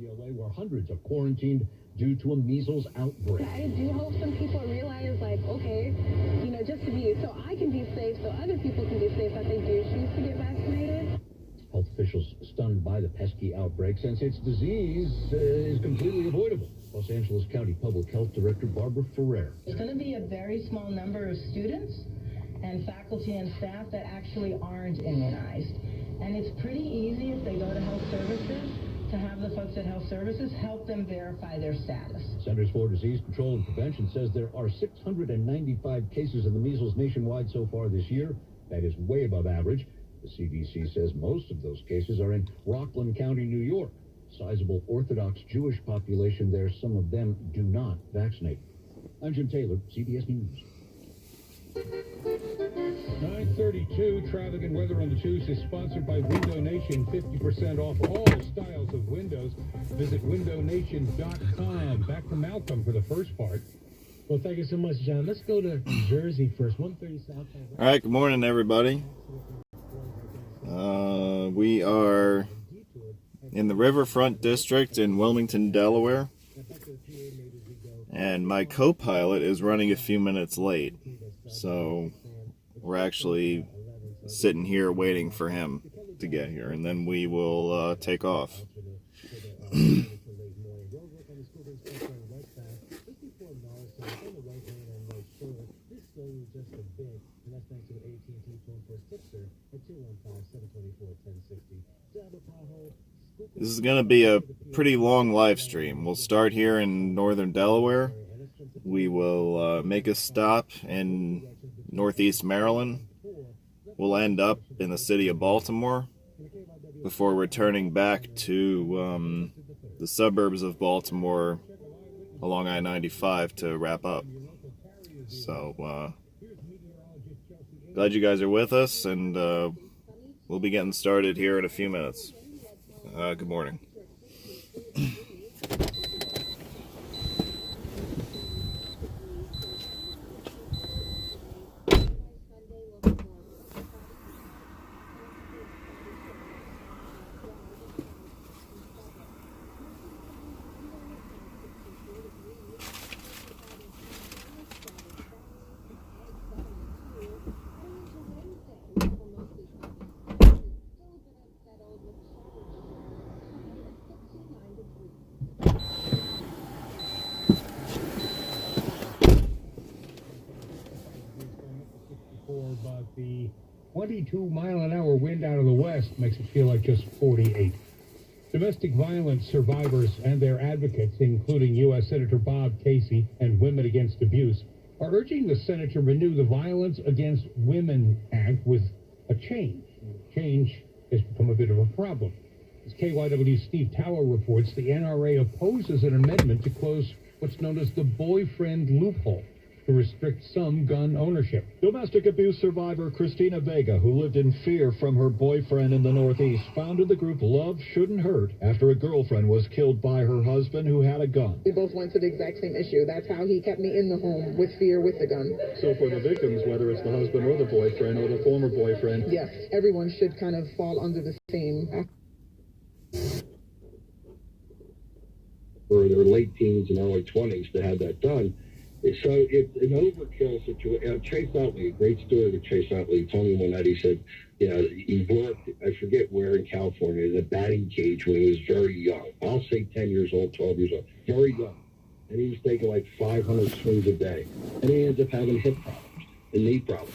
UCLA, where hundreds are quarantined due to a measles outbreak. I do hope some people realize, like, okay, just to be, so I can be safe, so other people can be safe, that they do choose to get vaccinated. Health officials stunned by the pesky outbreak since its disease is completely avoidable. Los Angeles County Public Health Director Barbara Ferrer. There's going to be a very small number of students and faculty and staff that actually aren't immunized. And it's pretty easy if they go to health services to have the folks at health services help them verify their status. Centers for Disease Control and Prevention says there are 695 cases of the measles nationwide so far this year. That is way above average. The CDC says most of those cases are in Rockland County, New York. Sizable Orthodox Jewish population there. Some of them do not vaccinate. I'm Jim Taylor, CBS News. 9:32, traffic and weather on the 2s is sponsored by Window Nation. 50% off all styles of windows. Visit windownation.com. Back to Malcolm for the first part. Well, thank you so much, John. Let's go to Jersey first. 130 South. All right, good morning, everybody. We are in the Riverfront District in Wilmington, Delaware. And my co-pilot is running a few minutes late. So we're actually sitting here waiting for him to get here, and then we will take off. This is going to be a pretty long live stream. We'll start here in northern Delaware. We will make a stop in northeast Maryland. We'll end up in the city of Baltimore before returning back to the suburbs of Baltimore along I-95 to wrap up. So, glad you guys are with us, and we'll be getting started here in a few minutes. Good morning. But the 22-mile-an-hour wind out of the west makes it feel like just 48. Domestic violence survivors and their advocates, including U.S. Senator Bob Casey and Women Against Abuse, are urging the Senate to renew the Violence Against Women Act with a change. Change has become a bit of a problem. As KYW's Steve Tower reports, the NRA opposes an amendment to close what's known as the boyfriend loophole, to restrict some gun ownership. Domestic abuse survivor Christina Vega, who lived in fear from her boyfriend in the Northeast, founded the group Love Shouldn't Hurt after a girlfriend was killed by her husband who had a gun. We both went to the exact same issue. That's how he kept me in the home, with fear, with the gun. So for the victims, whether it's the husband or the boyfriend or the former boyfriend... Yes, everyone should kind of fall under the same... For their late teens and early 20s to have that done. So it's an overkill situation. Chase Utley, a great story with Chase Utley, told me one night, he said, he worked, I forget where in California, in a batting cage when he was very young. I'll say 10 years old, 12 years old, very young. And he was taking like 500 swings a day. And he ends up having hip problems and knee problems.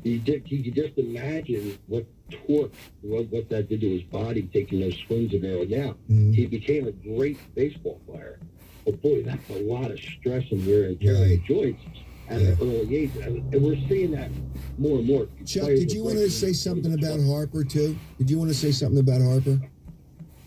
He could just imagine what torque, what that did to his body, taking those swings of arrow. Now, he became a great baseball player. But boy, that's a lot of stress and wear and tear on the joints at an early age. And we're seeing that more and more. Chuck, did you want to say something about Harper, too? Did you want to say something about Harper?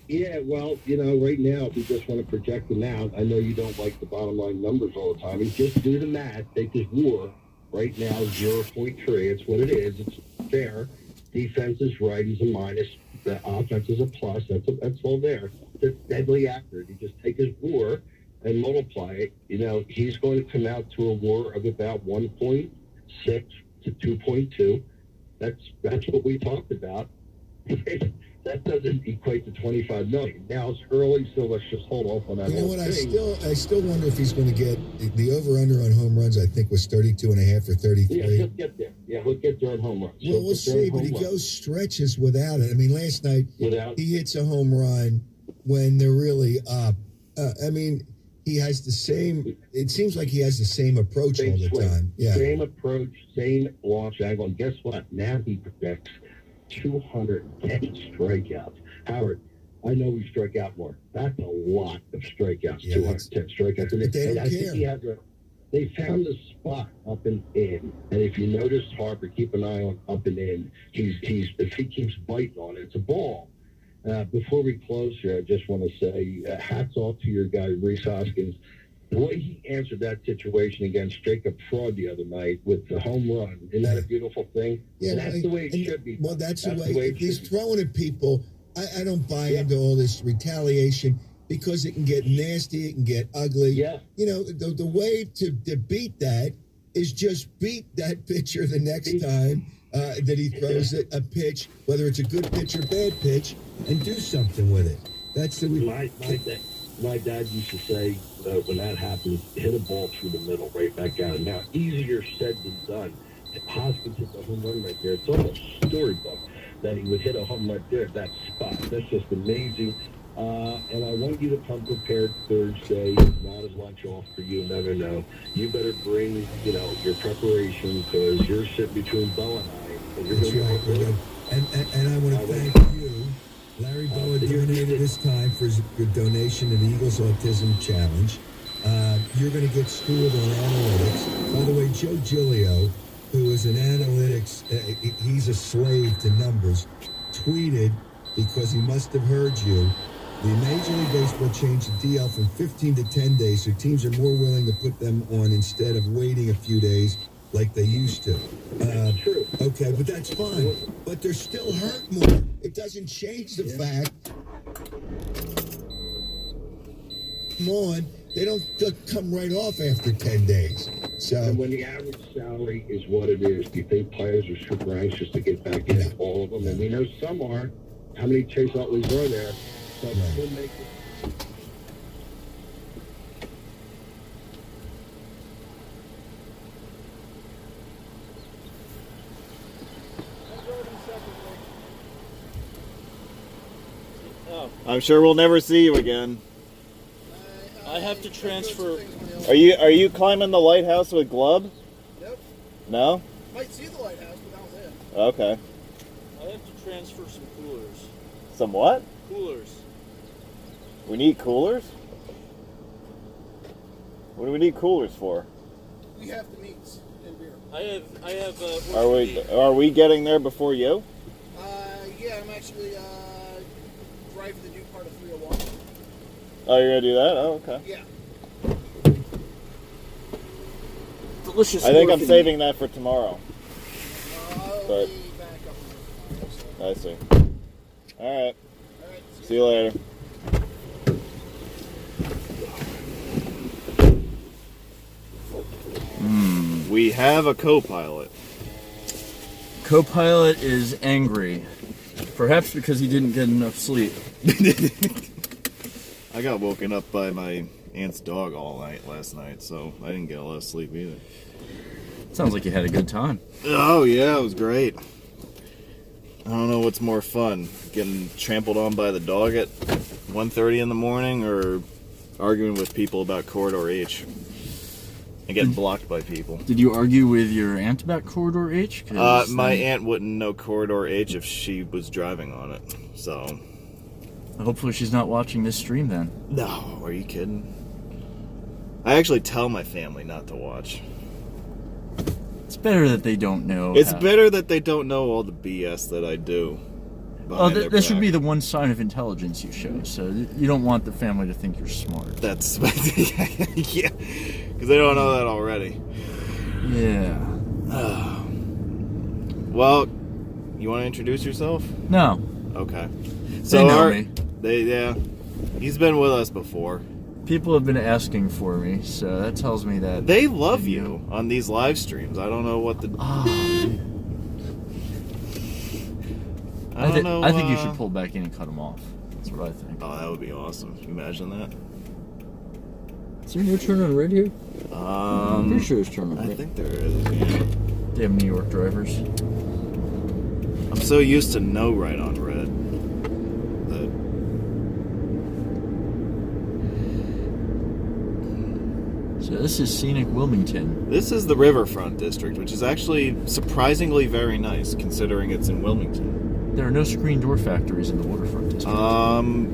Yeah, well, right now, if you just want to project them out, I know you don't like the bottom line numbers all the time. And just do the math. Take this WAR. Right now, 0.3. It's what it is. It's fair. Defense is right. He's a minus. The offense is a plus. That's all there. It's deadly accurate. You just take his WAR and multiply it. He's going to come out to a WAR of about 1.6 to 2.2. That's what we talked about. that doesn't equate to $25 million. Now it's early, so let's just hold off on that. You know whole what? thing. I still wonder if he's going to get the over/under on home runs. I think was 32.5 or 33. Yeah, he'll get there. Yeah, he'll get there on home runs. Well, we'll see, but he goes stretches without it. I mean, last night he hits a home run when they're really up. I mean, he has the same. It seems like he has the same approach all the time. Yeah, same approach, same launch angle. And guess what? Now he projects 210 strikeouts. Howard, I know we strike out more. That's a lot of strikeouts. Yeah, 210 strikeouts. And they don't I think he has they found a spot up and in. And if you notice Harper, keep an eye on up and in. He's if he keeps biting on it, it's a ball. Before we close here, I just want to say hats off to your guy, Reese Hoskins. The way he answered that situation against Jacob Fraud the other night with the home run, isn't that a beautiful thing? yeah. That's the way it should be. Well, that's the way. If he's be. throwing at people, I don't buy into all this retaliation because it can get nasty, it can get ugly. Yeah. You know, the way to beat that is just beat that pitcher the next time that he throws a pitch, whether it's a good pitch or bad pitch, and do something with it. That's the My dad used to say when that happens, hit a ball through the middle, right back out. Now, easier said than done. Hoskins hit the home run right there. It's almost storybook that he would hit a home run there, that spot. That's just amazing. And I want you to come prepared Thursday. Not a lunch off for you, never know. You better bring, your preparation because you're sitting between Bo and I. And you're That's gonna right. And I want to thank you. Larry Boa donated his time for his donation to the Eagles Autism Challenge. You're going to get schooled on analytics. By the way, Joe Giglio, who is an analytics, he's a slave to numbers, tweeted, because he must have heard you, the Major League Baseball changed the DL from 15 to 10 days, so teams are more willing to put them on instead of waiting a few days like they used to. True. Okay, but that's fine. But they're still hurt more. It doesn't change the fact. Come on, they don't come right off after 10 days. So and when the average salary is what it is, do you think players are super anxious to get back in? All of them, and we know some are. How many Chase Utleys are there? So we'll make it. I'm sure we'll never see you again. I have to transfer. Are you climbing the lighthouse with Glub? Nope. No? Might see the lighthouse, but that was it. Okay. I have to transfer some coolers. Some what? Coolers. We need coolers? What do we need coolers for? We have the meats and beer. I have. Are we getting there before you? Yeah, I'm actually driving the new part of 301. Oh, you're gonna do that? Oh, okay. Yeah. Delicious. I think I'm saving that for tomorrow. I'll be back up tomorrow. I see. All right. See you later. We have a co-pilot. Co-pilot is angry. Perhaps because he didn't get enough sleep. I got woken up by my aunt's dog all night last night, so I didn't get a lot of sleep either. Sounds like you had a good time. Oh yeah, it was great. I don't know what's more fun, getting trampled on by the dog at 1:30 in the morning or arguing with people about Corridor H and getting blocked by people. Did you argue with your aunt about Corridor H? My aunt wouldn't know Corridor H if she was driving on it, so... Hopefully she's not watching this stream then. No, are you kidding? I actually tell my family not to watch. It's better that they don't know. It's better that they don't know all the BS that I do. That should be the one sign of intelligence you show. So you don't want the family to think you're smart. That's yeah, because they don't know that already. Yeah. Well, you want to introduce yourself? No. Okay. So they know me. Yeah. He's been with us before. People have been asking for me, so that tells me that they love you on these live streams. I don't know what the. Oh, I I don't know. I think you should pull back in and cut them off. That's what I think. Oh, that would be awesome. Can you imagine that? Is there no turn on red here? I'm pretty sure there's turn on red. I think there is, yeah. Damn New York drivers. I'm so used to no right on red. So this is scenic Wilmington. This is the Riverfront District, which is actually surprisingly very nice, considering it's in Wilmington. There are no screen door factories in the waterfront district.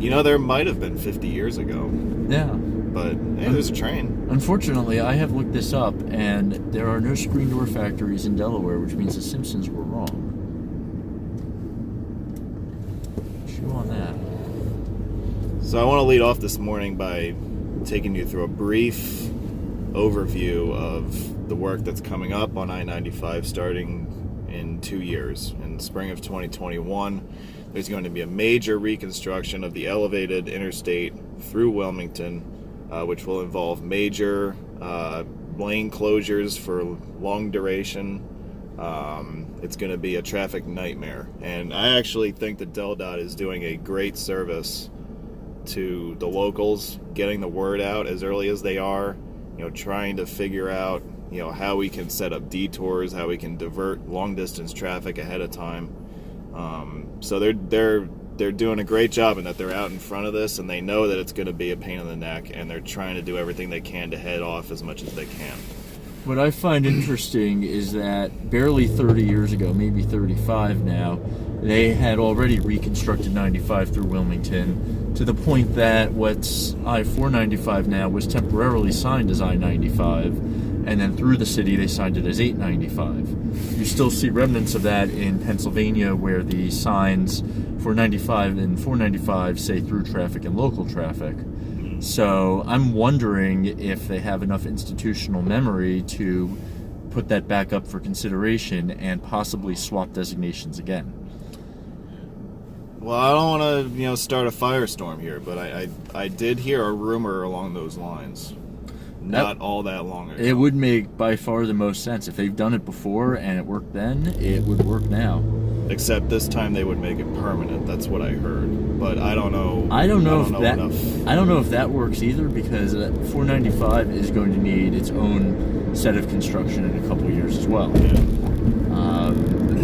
You know, there might have been 50 years ago. Yeah. But, hey, there's a train. Unfortunately, I have looked this up, and there are no screen door factories in Delaware, which means the Simpsons were wrong. Chew on that. So I want to lead off this morning by taking you through a brief overview of the work that's coming up on I-95 starting in 2 years. In the spring of 2021, there's going to be a major reconstruction of the elevated interstate through Wilmington, which will involve major lane closures for long duration. It's going to be a traffic nightmare. And I actually think that DelDOT is doing a great service to the locals, getting the word out as early as they are, you know, trying to figure out, you know, how we can set up detours, how we can divert long distance traffic ahead of time. So they're doing a great job in that they're out in front of this, and they know that it's going to be a pain in the neck, and they're trying to do everything they can to head off as much as they can. What I find interesting is that barely 30 years ago, maybe 35 now, they had already reconstructed 95 through Wilmington to the point that what's I-495 now was temporarily signed as I-95, and then through the city they signed it as 895. You still see remnants of that in Pennsylvania, where the signs for 95 and 495 say through traffic and local traffic. So I'm wondering if they have enough institutional memory to put that back up for consideration and possibly swap designations again. Well, I don't want to, start a firestorm here, but I did hear a rumor along those lines. Not all that long ago. It would make by far the most sense. If they've done it before and it worked then, it would work now. Except this time they would make it permanent. That's what I heard. But I don't know. I don't know if that works either, because 495 is going to need its own set of construction in a couple of years as well. Yeah.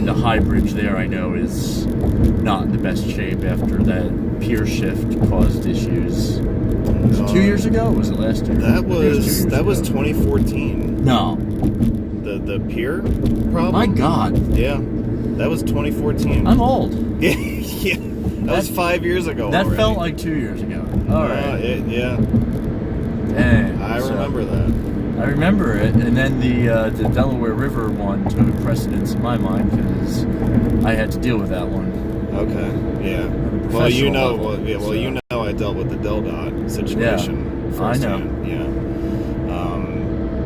The high bridge there, I know, is not in the best shape after that pier shift caused issues. Was it 2 years ago? Or was it last year? That was 2014. No. The pier problem? My God. Yeah. That was 2014. I'm old. Yeah. That was 5 years ago. That already. Felt like 2 years ago. All right. Yeah. Dang. I remember that. I remember it, and then the Delaware River one took precedence in my mind because I had to deal with that one. Okay. Yeah. Well, you know, I dealt with the DelDOT situation. Yeah, I know. Yeah.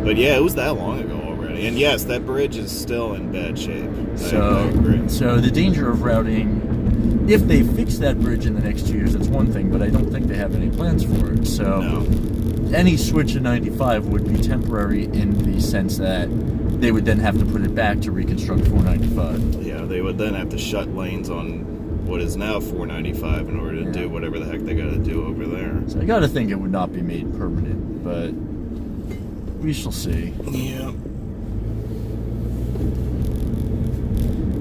But yeah, it was that long ago already, and yes, that bridge is still in bad shape. I agree. So the danger of routing, if they fix that bridge in the next 2 years, that's one thing, but I don't think they have any plans for it. So any switch in 95 would be temporary in the sense that they would then have to put it back to reconstruct 495. Yeah, they would then have to shut lanes on what is now 495 in order to do whatever the heck they got to do over there. So I got to think it would not be made permanent, but we shall see. Yeah.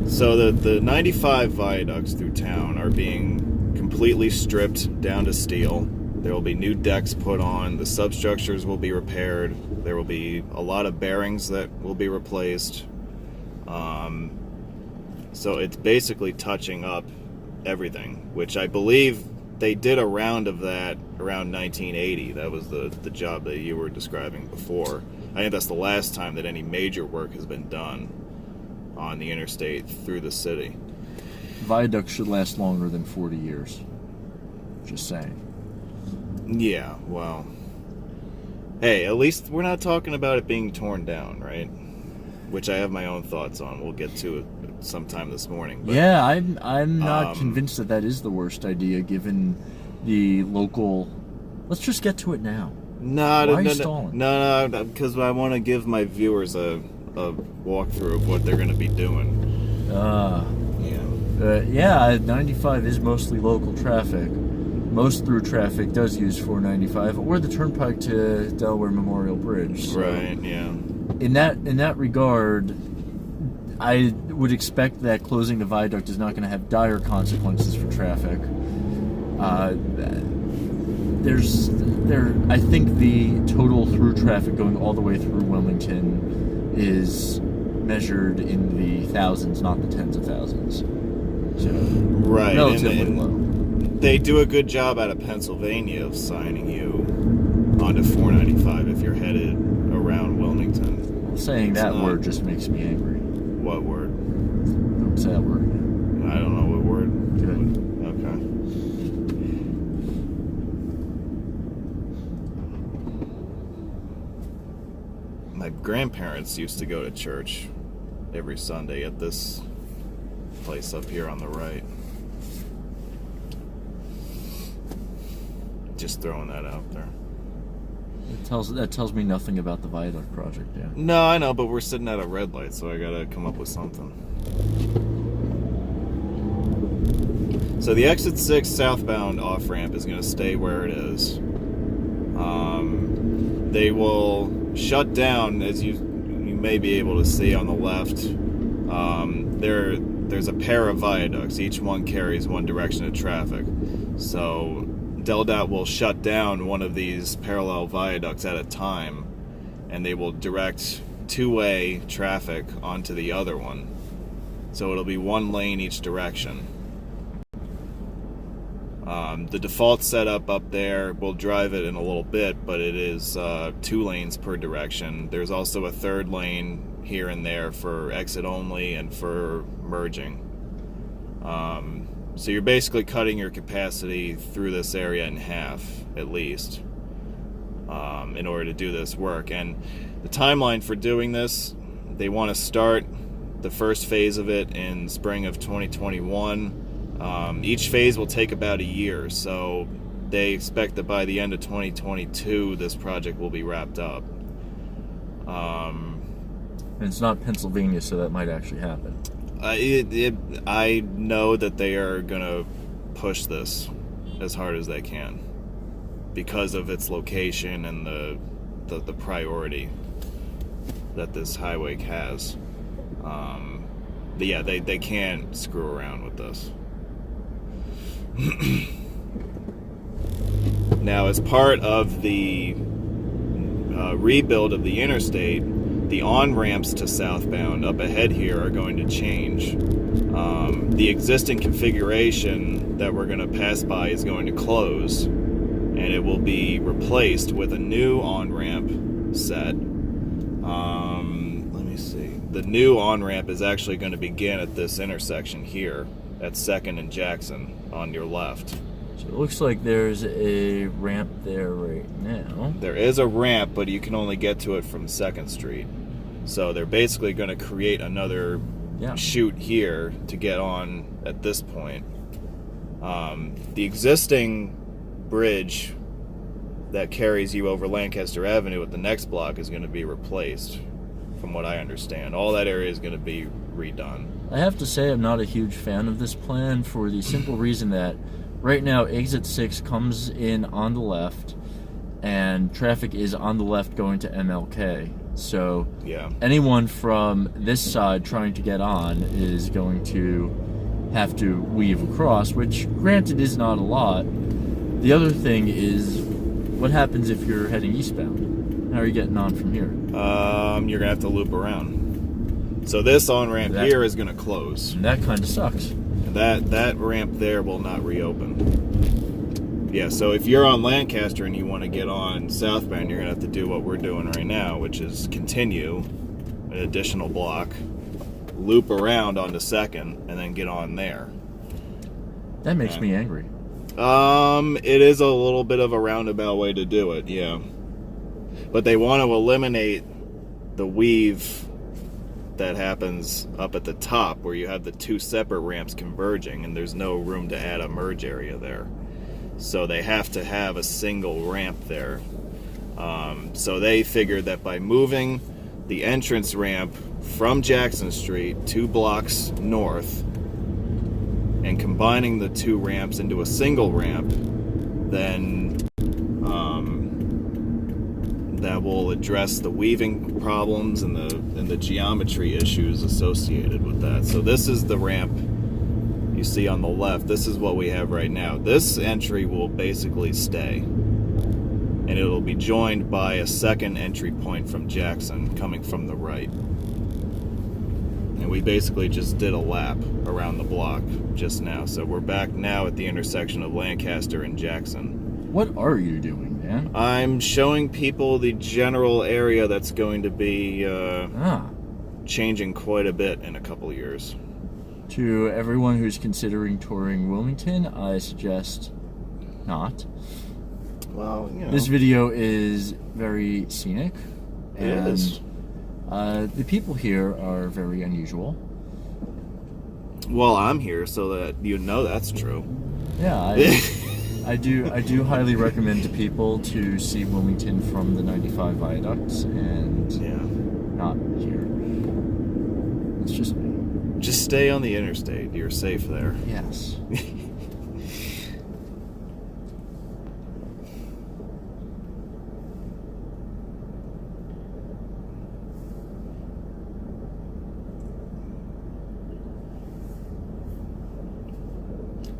So the 95 viaducts through town are being completely stripped down to steel. There will be new decks put on. The substructures will be repaired. There will be a lot of bearings that will be replaced. So it's basically touching up everything, which I believe they did a round of that around 1980. That was the job that you were describing before. I think that's the last time that any major work has been done on the interstate through the city. Viaducts should last longer than 40 years. Just saying. Yeah, well, hey, at least we're not talking about it being torn down, right? Which I have my own thoughts on. We'll get to it sometime this morning. But, yeah, I'm not convinced that is the worst idea, given the local. Let's just get to it now. Why are you stalling? No, because I want to give my viewers a walkthrough of what they're going to be doing. Yeah. Yeah, 95 is mostly local traffic. Most through traffic does use 495 or the turnpike to Delaware Memorial Bridge. So Right, yeah. In that regard, I would expect that closing the viaduct is not going to have dire consequences for traffic. I think the total through traffic going all the way through Wilmington is measured in the thousands, not the tens of thousands. So, right, relatively and low. They do a good job out of Pennsylvania of signing you onto 495 if you're headed around Wilmington. Saying that word just makes me angry. What word? What's that word? I don't know what word. Good. Okay. My grandparents used to go to church every Sunday at this place up here on the right. Just throwing that out there. That tells me nothing about the viaduct project, yeah. No, I know, but we're sitting at a red light, so I gotta come up with something. So the exit 6 southbound off-ramp is gonna stay where it is. They will shut down, as you may be able to see on the left. There's a pair of viaducts. Each one carries one direction of traffic. So DelDOT will shut down one of these parallel viaducts at a time, and they will direct two-way traffic onto the other one. So it'll be one lane each direction. The default setup up there, we'll drive it in a little bit, but it is 2 lanes per direction. There's also a third lane here and there for exit only and for merging. So you're basically cutting your capacity through this area in half, at least, in order to do this work. And the timeline for doing this, they want to start the first phase of it in spring of 2021. Each phase will take about a year, so they expect that by the end of 2022, this project will be wrapped up. And it's not Pennsylvania, so that might actually happen. I know that they are going to push this as hard as they can because of its location and the priority that this highway has. Yeah, they can't screw around with this. Now, as part of the rebuild of the interstate, the on-ramps to southbound up ahead here are going to change. The existing configuration that we're going to pass by is going to close, and it will be replaced with a new on-ramp set. Let me see. The new on-ramp is actually going to begin at this intersection here, at 2nd and Jackson, on your left. So it looks like there's a ramp there right now. There is a ramp, but you can only get to it from 2nd Street. So they're basically going to create another chute here to get on at this point. The existing bridge that carries you over Lancaster Avenue at the next block is going to be replaced, from what I understand. All that area is going to be redone. I have to say I'm not a huge fan of this plan for the simple reason that right now exit 6 comes in on the left and traffic is on the left going to MLK. So anyone from this side trying to get on is going to have to weave across, which granted is not a lot. The other thing is, what happens if you're heading eastbound? How are you getting on from here? You're going to have to loop around. So this on-ramp here is going to close. And that kind of sucks. That ramp there will not reopen. Yeah, so if you're on Lancaster and you want to get on southbound, you're going to have to do what we're doing right now, which is continue an additional block, loop around onto 2nd, and then get on there. That makes me angry. It is a little bit of a roundabout way to do it, yeah. But they want to eliminate the weave that happens up at the top where you have the 2 separate ramps converging and there's no room to add a merge area there. So they have to have a single ramp there. So they figured that by moving the entrance ramp from Jackson Street 2 blocks north, and combining the two ramps into a single ramp, then that will address the weaving problems and the geometry issues associated with that. So this is the ramp you see on the left. This is what we have right now. This entry will basically stay, and it'll be joined by a second entry point from Jackson coming from the right. And we basically just did a lap around the block just now. So we're back now at the intersection of Lancaster and Jackson. What are you doing, man? I'm showing people the general area that's going to be changing quite a bit in a couple of years. To everyone who's considering touring Wilmington, I suggest not. Well, you know. This video is very scenic. It is. The people here are very unusual. Well, I'm here so that you know that's true. Yeah, I do highly recommend to people to see Wilmington from the 95 viaducts and not here. It's just me. Just stay on the interstate. You're safe there. Yes.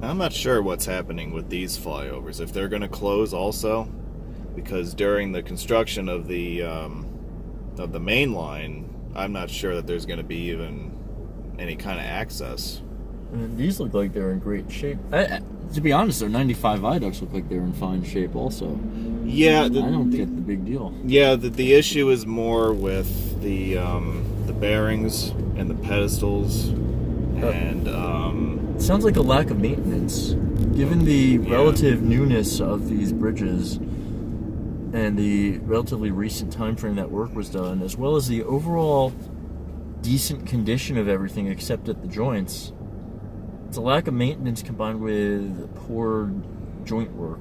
I'm not sure what's happening with these flyovers. If they're going to close also, because during the construction of the main line, I'm not sure that there's going to be even any kind of access. These look like they're in great shape. To be honest, their 95 viaducts look like they're in fine shape also. Yeah, I don't get the big deal. Yeah, the issue is more with the bearings and the pedestals, and it sounds like a lack of maintenance. Given the relative newness of these bridges and the relatively recent time frame that work was done, as well as the overall decent condition of everything except at the joints, it's a lack of maintenance combined with poor joint work.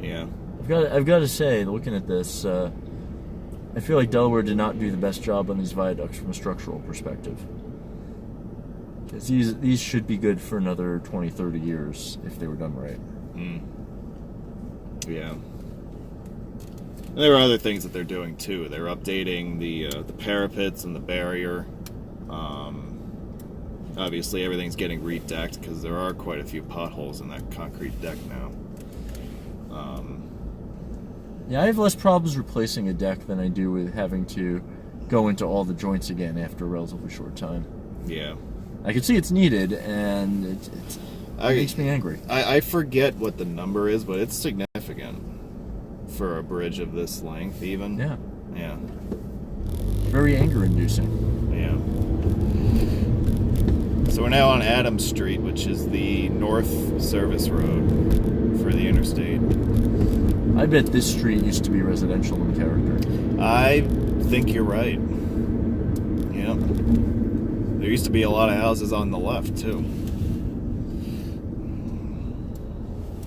Yeah. I've got to say, looking at this, I feel like Delaware did not do the best job on these viaducts from a structural perspective. Because these should be good for another 20, 30 years if they were done right. Yeah. And there are other things that they're doing too. They're updating the parapets and the barrier. Obviously, everything's getting redecked because there are quite a few potholes in that concrete deck now. Yeah, I have less problems replacing a deck than I do with having to go into all the joints again after a relatively short time. Yeah. I can see it's needed, and it makes me angry. I forget what the number is, but it's significant for a bridge of this length, even. Yeah. Yeah. Very anger-inducing. Yeah. So we're now on Adams Street, which is the north service road for the interstate. I bet this street used to be residential in character. I think you're right. Yeah. There used to be a lot of houses on the left, too.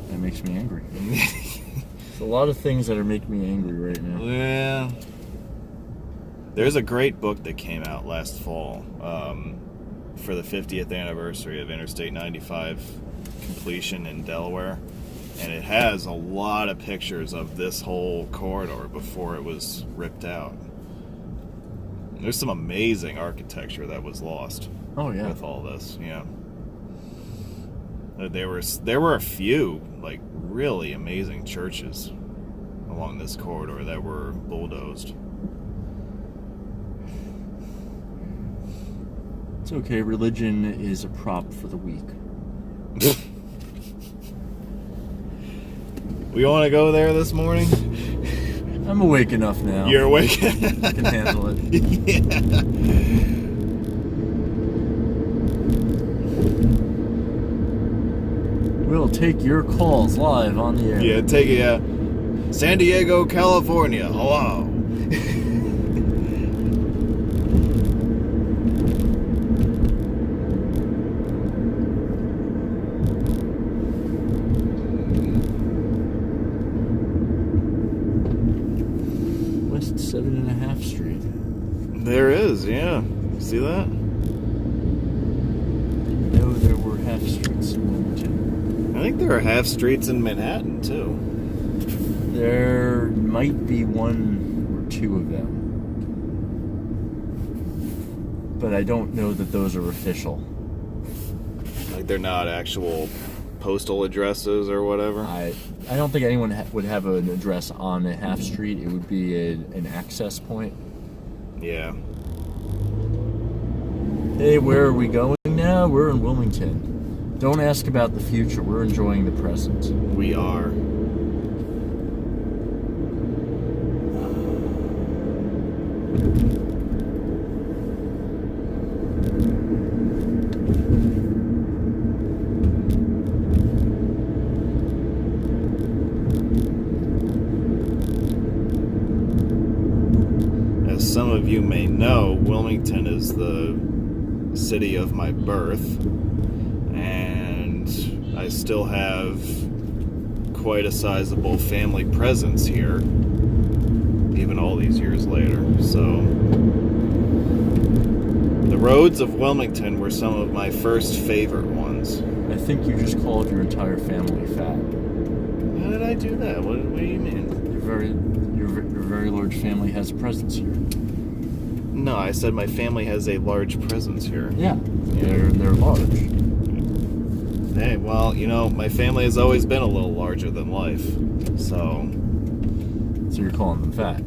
That makes me angry. There's a lot of things that are making me angry right now. Yeah. There's a great book that came out last fall for the 50th anniversary of Interstate 95 completion in Delaware. And it has a lot of pictures of this whole corridor before it was ripped out. There's some amazing architecture that was lost. Oh yeah. With all this, yeah. There were a few like really amazing churches along this corridor that were bulldozed. It's okay. Religion is a prop for the weak. We want to go there this morning? I'm awake enough now. You're awake? I can handle it. Yeah. We'll take your calls live on the air. Yeah, take it. San Diego, California. Hello. West 7.5 Street. There is, yeah. See that? No, there were half streets Wilmington. I think there are half streets in Manhattan, too. There might be one or two of them. But I don't know that those are official. Like they're not actual postal addresses or whatever? I don't think anyone would have an address on a half street. It would be an access point. Yeah. Hey, where are we going now? We're in Wilmington. Don't ask about the future. We're enjoying the present. We are. As some of you may know, Wilmington is the city of my birth, and I still have quite a sizable family presence here, even all these years later. So the roads of Wilmington were some of my first favorite ones. I think you just called your entire family fat. How did I do that? What do you mean? Your very large family has a presence here. No, I said my family has a large presence here. Yeah, they're large. Hey, well, you know, my family has always been a little larger than life, so you're calling them fat.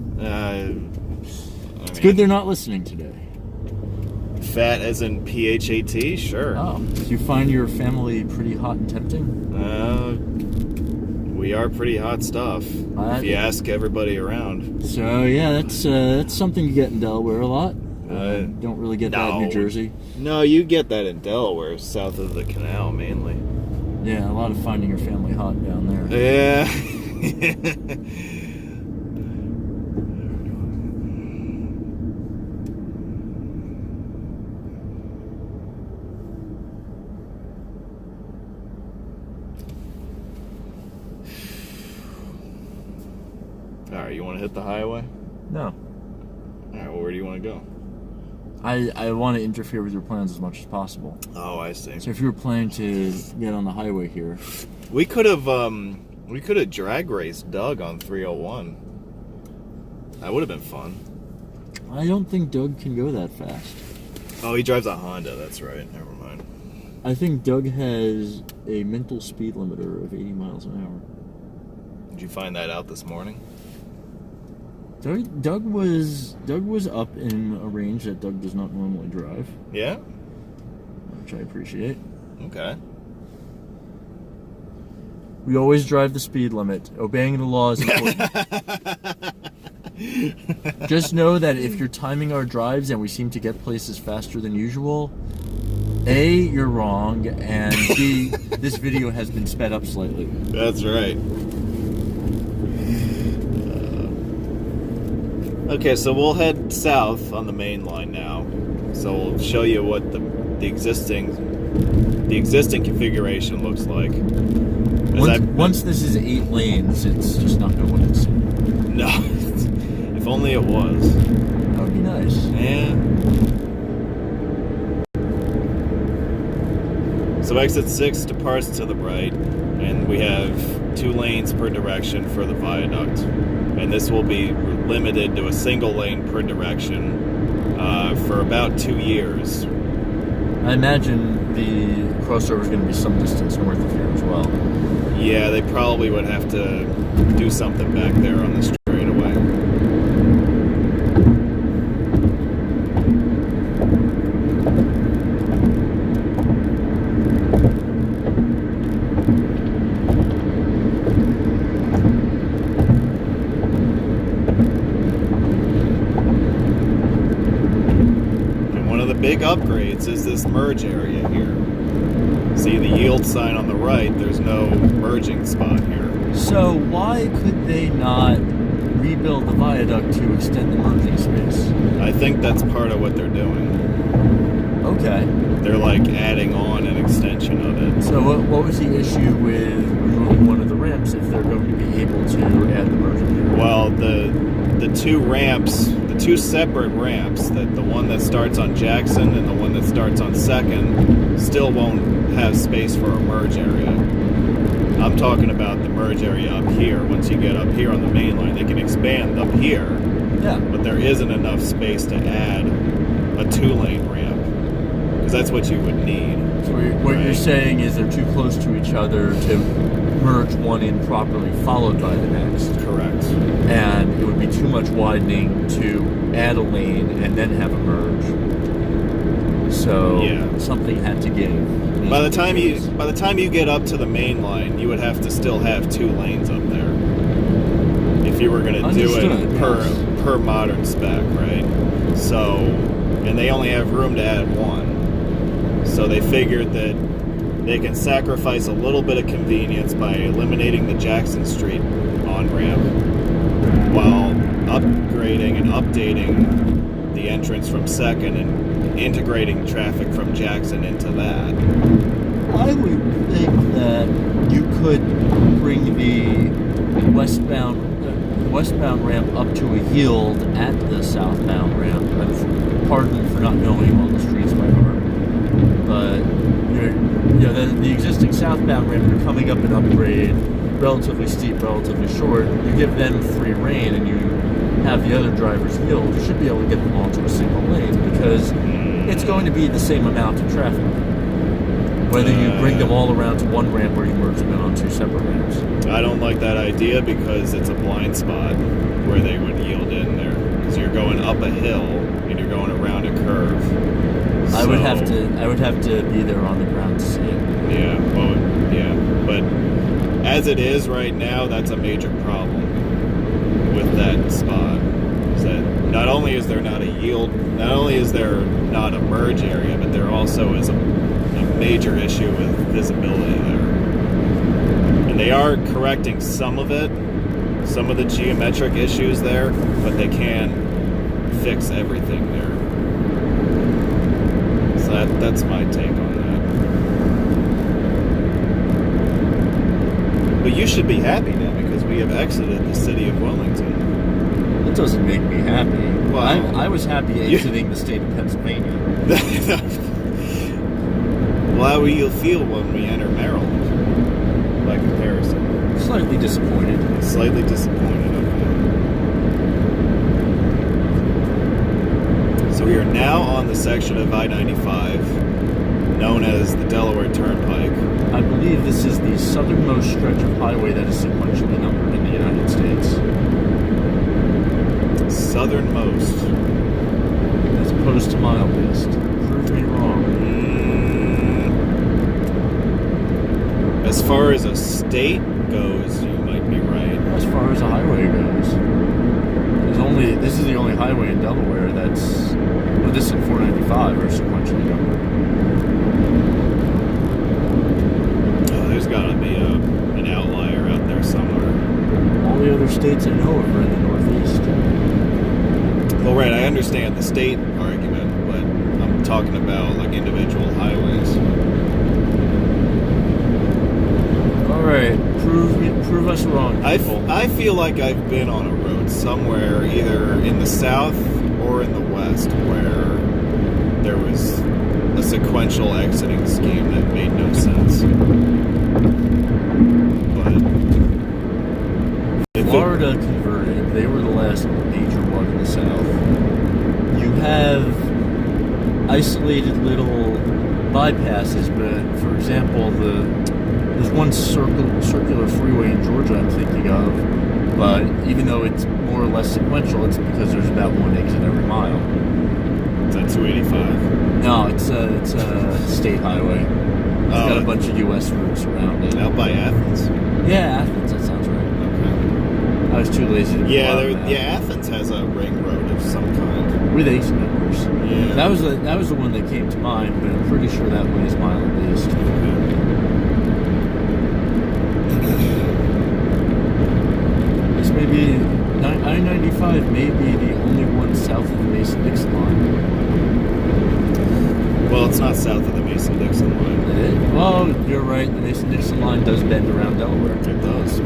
It's good they're not listening today. Fat as in PHAT? Sure. Oh, do you find your family pretty hot and tempting? We are pretty hot stuff, if you ask everybody around. So, yeah, that's something you get in Delaware a lot. Don't really get that in New Jersey. No, you get that in Delaware, south of the canal, mainly. Yeah, a lot of finding your family hot down there. Yeah. Alright, you want to hit the highway? No. Alright, well, where do you want to go? I want to interfere with your plans as much as possible. Oh, I see. So if you were planning to get on the highway here... We could have drag raced Doug on 301. That would have been fun. I don't think Doug can go that fast. Oh, he drives a Honda, that's right. Never mind. I think Doug has a mental speed limiter of 80 miles an hour. Did you find that out this morning? Doug was up in a range that Doug does not normally drive. Yeah? Which I appreciate. Okay. We always drive the speed limit. Obeying the law is important. Just know that if you're timing our drives and we seem to get places faster than usual, A, you're wrong, and B, this video has been sped up slightly. That's right. Okay, so we'll head south on the main line now. So we'll show you what the existing configuration looks like. Once this is 8 lanes, it's just not going to look the same. No, if only it was. That would be nice. Yeah. So exit 6 departs to the right, and we have 2 lanes per direction for the viaduct. And this will be limited to a single lane per direction for about 2 years. I imagine the crossover is going to be some distance north of here as well. Yeah, they probably would have to do something back there on the straightaway. Big upgrades is this merge area here. See the yield sign on the right, there's no merging spot here. So why could they not rebuild the viaduct to extend the merging space? I think that's part of what they're doing. Okay. They're like adding on an extension of it. So what was the issue with removing one of the ramps if they're going to be able to add the merging area? Well, the two ramps, the two separate ramps. That the one that starts on Jackson and the one that starts on 2nd still won't have space for a merge area. I'm talking about the merge area up here. Once you get up here on the main line, they can expand up here. Yeah. But there isn't enough space to add a 2-lane ramp, because that's what you would need. So what you're saying is they're too close to each other to merge one in properly, followed by the next. Correct. And it would be too much widening to add a lane and then have a merge. So something had to give. By the time you get up to the main line, you would have to still have 2 lanes up there if you were going to do it per modern spec, right? So, and they only have room to add 1. So they figured that they can sacrifice a little bit of convenience by eliminating the Jackson Street on-ramp while upgrading and updating the entrance from 2nd and integrating traffic from Jackson into that. I would think that you could bring the westbound ramp up to a yield at the southbound ramp. Pardon for not knowing all the streets by heart. But the existing southbound ramp, you're coming up an upgrade, relatively steep, relatively short. You give them free rein and you have the other drivers yield. You should be able to get them all to a single lane because it's going to be the same amount of traffic. Whether you bring them all around to one ramp or you merge them in on 2 separate ramps. I don't like that idea because it's a blind spot where they would yield in there. Because you're going up a hill and you're going around a curve. I would have to be there on the ground to see it. But as it is right now, that's a major problem with that spot. Is that not only is there not a yield, not only is there not a merge area, but there also is a major issue with visibility there. And they are correcting some of it, some of the geometric issues there, but they can't fix everything there. So that's my take on that. But you should be happy now because we have exited the city of Wilmington. That doesn't make me happy. Well, I was happy exiting the state of Pennsylvania. Well, how will you feel when we enter Maryland, by comparison? Slightly disappointed. Slightly disappointed, okay. So we are now on the section of I-95 known as the Delaware Turnpike. I believe this is the southernmost stretch of highway that is sequentially numbered in the United States. Southernmost. As opposed to mile-based. Prove me wrong. As far as a state goes, you might be right. As far as a highway goes. This is the only highway in Delaware that's... Well, this and 495 are sequentially numbered. There's got to be an outlier out there somewhere. All the other states I know of are in the Northeast. Well, right, I understand the state argument, but I'm talking about like individual highways. All right, prove us wrong, people. I feel like I've been on a road somewhere, either in the south or in the west, where there was a sequential exiting scheme that made no sense. But Florida converted. They were the last major one in the south. You have isolated little bypasses, but for example, there's one circular freeway in Georgia I'm thinking of, but even though it's more or less sequential, it's because there's about one exit every mile. Is that 285? No, it's a state highway. It's got a bunch of U.S. routes around it. Out by Athens? Yeah, Athens, that sounds right. Okay. I was too lazy to Athens has a ring road of some kind. With ace numbers. Yeah. That was the one that came to mind, but I'm pretty sure that one is mile-based. This may be... I-95 may be the only one south of the Mason-Dixon line. Well, it's not south of the Mason-Dixon line. Well, you're right. The Mason-Dixon line does bend around Delaware. It does.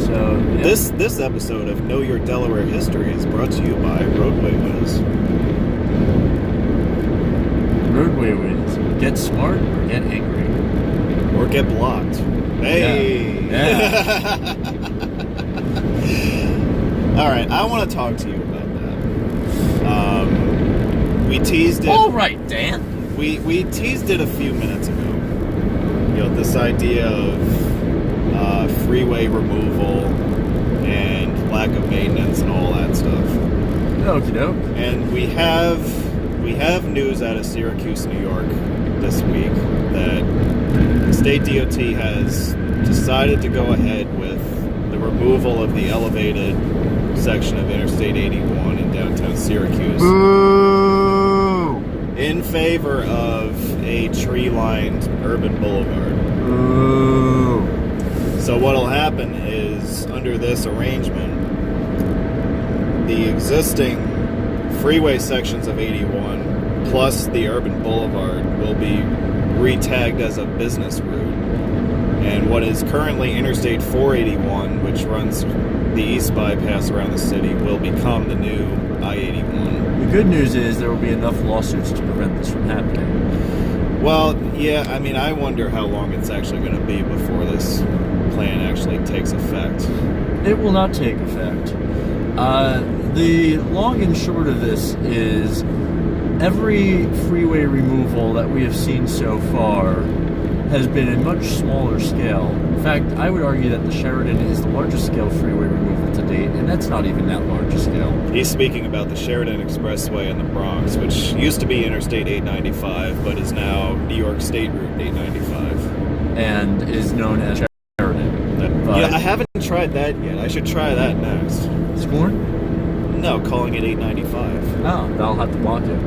So, This episode of Know Your Delaware History is brought to you by Roadway Wiz. Roadway Wiz. Get smart or get angry. Or get blocked. Hey! Yeah. Alright, I want to talk to you about that. We teased it. All right, Dan. We teased it a few minutes ago. You know, this idea of freeway removal and lack of maintenance and all that stuff. Okie doke. And we have news out of Syracuse, New York this week that the state DOT has decided to go ahead with the removal of the elevated section of Interstate 81 in downtown Syracuse. Boo! In favor of a tree-lined urban boulevard. Boo! So what'll happen is, under this arrangement, the existing freeway sections of 81 plus the urban boulevard will be re-tagged as a business route. And what is currently Interstate 481, which runs the east bypass around the city, will become the new I-81. The good news is there will be enough lawsuits to prevent this from happening. Well, yeah, I mean, I wonder how long it's actually going to be before this plan actually takes effect. It will not take effect. The long and short of this is every freeway removal that we have seen so far has been a much smaller scale. In fact, I would argue that the Sheridan is the largest scale freeway removal to date, and that's not even that large a scale. He's speaking about the Sheridan Expressway in the Bronx, which used to be Interstate 895, but is now New York State Route 895. And is known as Sheridan. Yeah, I haven't tried that yet. I should try that next. Scorn? No, calling it 895. Oh, I'll have to block it.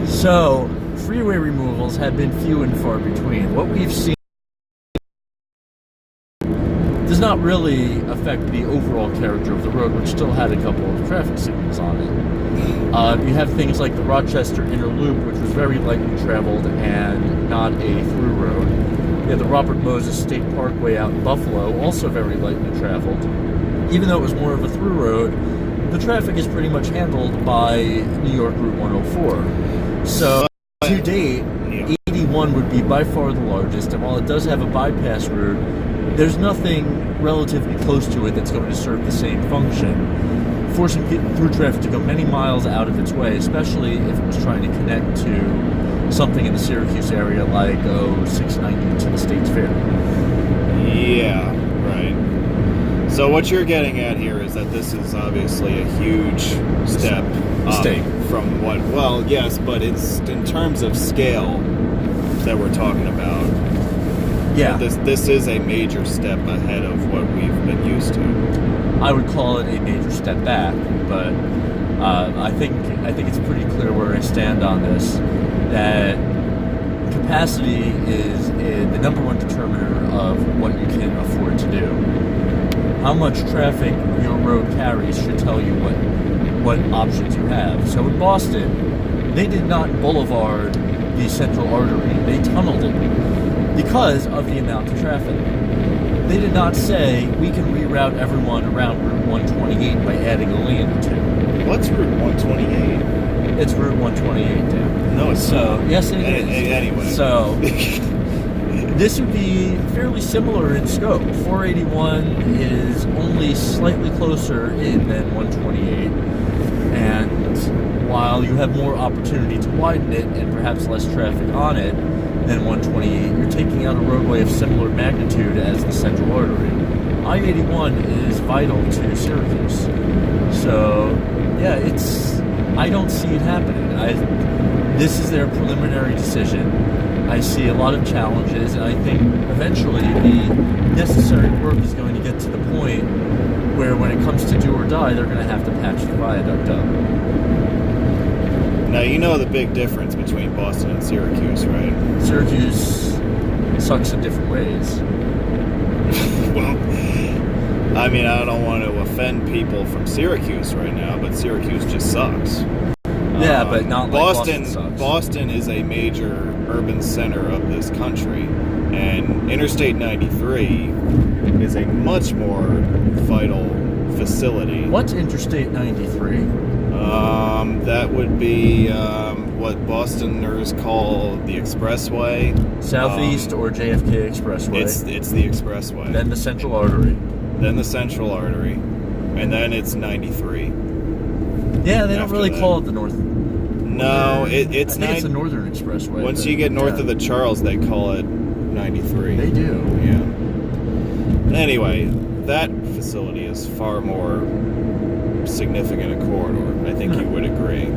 So, freeway removals have been few and far between. What we've seen does not really affect the overall character of the road, which still had a couple of traffic signals on it. You have things like the Rochester Inner Loop, which was very lightly traveled and not a through road. You have the Robert Moses State Parkway out in Buffalo, also very lightly traveled. Even though it was more of a through road, the traffic is pretty much handled by New York Route 104. So, to date, 81 would be by far the largest, and while it does have a bypass route, there's nothing relatively close to it that's going to serve the same function, forcing through traffic to go many miles out of its way, especially if it was trying to connect to something in the Syracuse area like 690 to the States Fair. Yeah, right. So what you're getting at here is that this is obviously a huge step up from what, well, yes, but it's in terms of scale that we're talking about. Yeah. This is a major step ahead of what we've been used to. I would call it a major step back, but I think it's pretty clear where I stand on this, that capacity is the number one determiner of what you can afford to do. How much traffic your road carries should tell you what options you have. So in Boston, they did not boulevard the central artery. They tunneled it because of the amount of traffic. They did not say, we can reroute everyone around Route 128 by adding a lane or two. What's Route 128? It's Route 128, Dan. No, it's not. Yes, it is. Anyway. So, this would be fairly similar in scope. 481 is only slightly closer in than 128. And while you have more opportunity to widen it and perhaps less traffic on it than 128, you're taking out a roadway of similar magnitude as the central artery. I-81 is vital to Syracuse. So, yeah, I don't see it happening. This is their preliminary decision. I see a lot of challenges, and I think eventually the necessary work is going to get to the point where when it comes to do or die, they're going to have to patch the viaduct up. Now, you know the big difference between Boston and Syracuse, right? Syracuse sucks in different ways. Well, I mean, I don't want to offend people from Syracuse right now, but Syracuse just sucks. Yeah, but not like Boston sucks. Boston is a major urban center of this country, And Interstate 93 is a much more vital facility. What's Interstate 93? That would be what Bostoners call the Expressway. Southeast or JFK Expressway? It's the Expressway. Then the Central Artery. Then the Central Artery. And then it's 93. Yeah, they don't really call it the North. No, it's it's the Northern Expressway. Once you get north of the Charles, they call it 93. They do. Yeah. Anyway, that facility is far more significant a corridor. I think you would agree.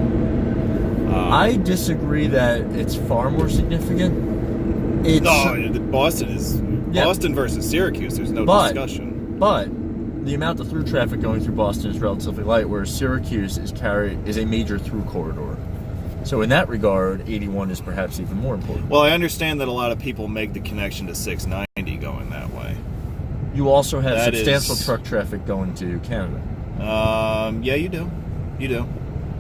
I disagree that it's far more significant. Boston versus Syracuse. There's no discussion. But the amount of through traffic going through Boston is relatively light, whereas Syracuse is a major through corridor. So in that regard, 81 is perhaps even more important. Well, I understand that a lot of people make the connection to 690 going that way. You also have substantial truck traffic going to Canada. Yeah, you do. You do.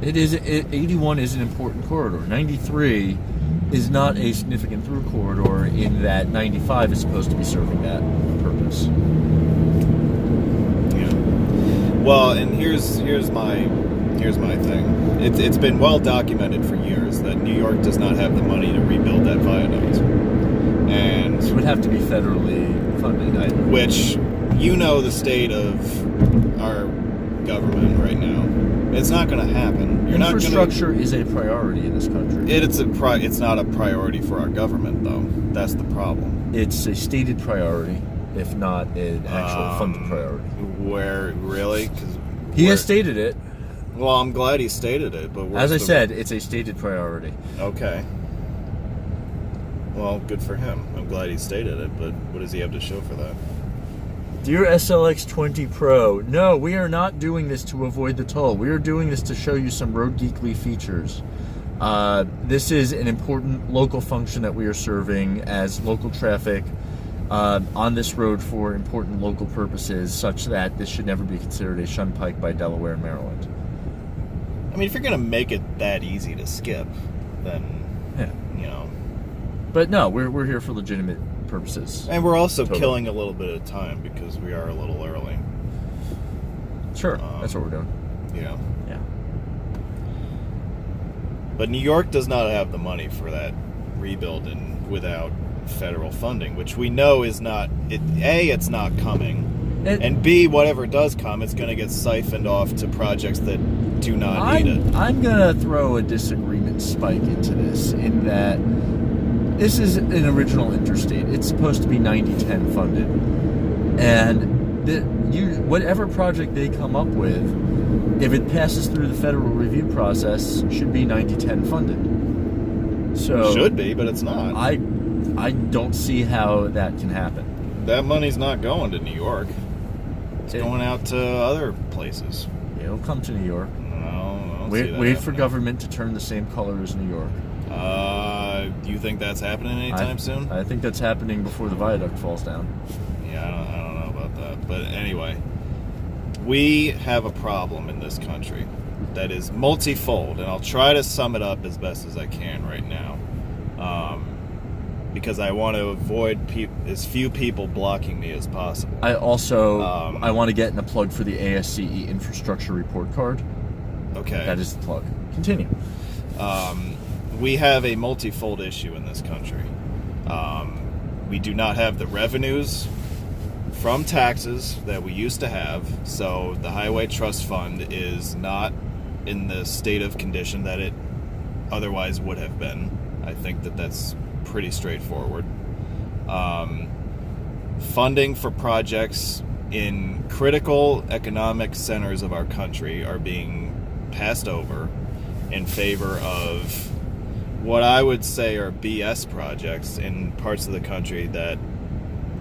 81 is an important corridor. 93 is not a significant through corridor in that 95 is supposed to be serving that purpose. Yeah. Well, and here's my thing. It's been well documented for years that New York does not have the money to rebuild that viaduct, and it would have to be federally funded. Which, the state of our government right now. It's not going to happen. Infrastructure is a priority in this country. It's not a priority for our government, though. That's the problem. It's a stated priority, if not an actual funded priority. Where, really? He has stated it. Well, I'm glad he stated it, but as I said, it's a stated priority. Okay. Well, good for him. I'm glad he stated it, but what does he have to show for that? Dear SLX 20 Pro, no, we are not doing this to avoid the toll. We are doing this to show you some road geekly features. This is an important local function that we are serving as local traffic on this road for important local purposes, such that this should never be considered a shunpike by Delaware and Maryland. I mean, if you're going to make it that easy to skip, then, But no, we're here for legitimate purposes. And we're also killing a little bit of time because we are a little early. Sure, that's what we're doing. Yeah. Yeah. But New York does not have the money for that rebuilding without federal funding, which we know is not... it's not coming. And B, whatever does come, it's going to get siphoned off to projects that do not need it. I'm going to throw a disagreement spike into this, in that this is an original interstate. It's supposed to be 90-10 funded. And whatever project they come up with, if it passes through the federal review process, should be 90-10 funded. So it should be, but it's not. I don't see how that can happen. That money's not going to New York. It's going out to other places. It'll come to New York. No, wait for government to turn the same color as New York. Do you think that's happening anytime soon? I think that's happening before the viaduct falls down. Yeah, I don't know about that. But anyway, we have a problem in this country that is multifold, and I'll try to sum it up as best as I can right now. Because I want to avoid as few people blocking me as possible. I also I want to get in a plug for the ASCE infrastructure report card. Okay. That is the plug. Continue. We have a multifold issue in this country. We do not have the revenues from taxes that we used to have, so the Highway Trust Fund is not in the state of condition that it otherwise would have been. I think that's pretty straightforward. Funding for projects in critical economic centers of our country are being passed over in favor of what I would say are BS projects in parts of the country that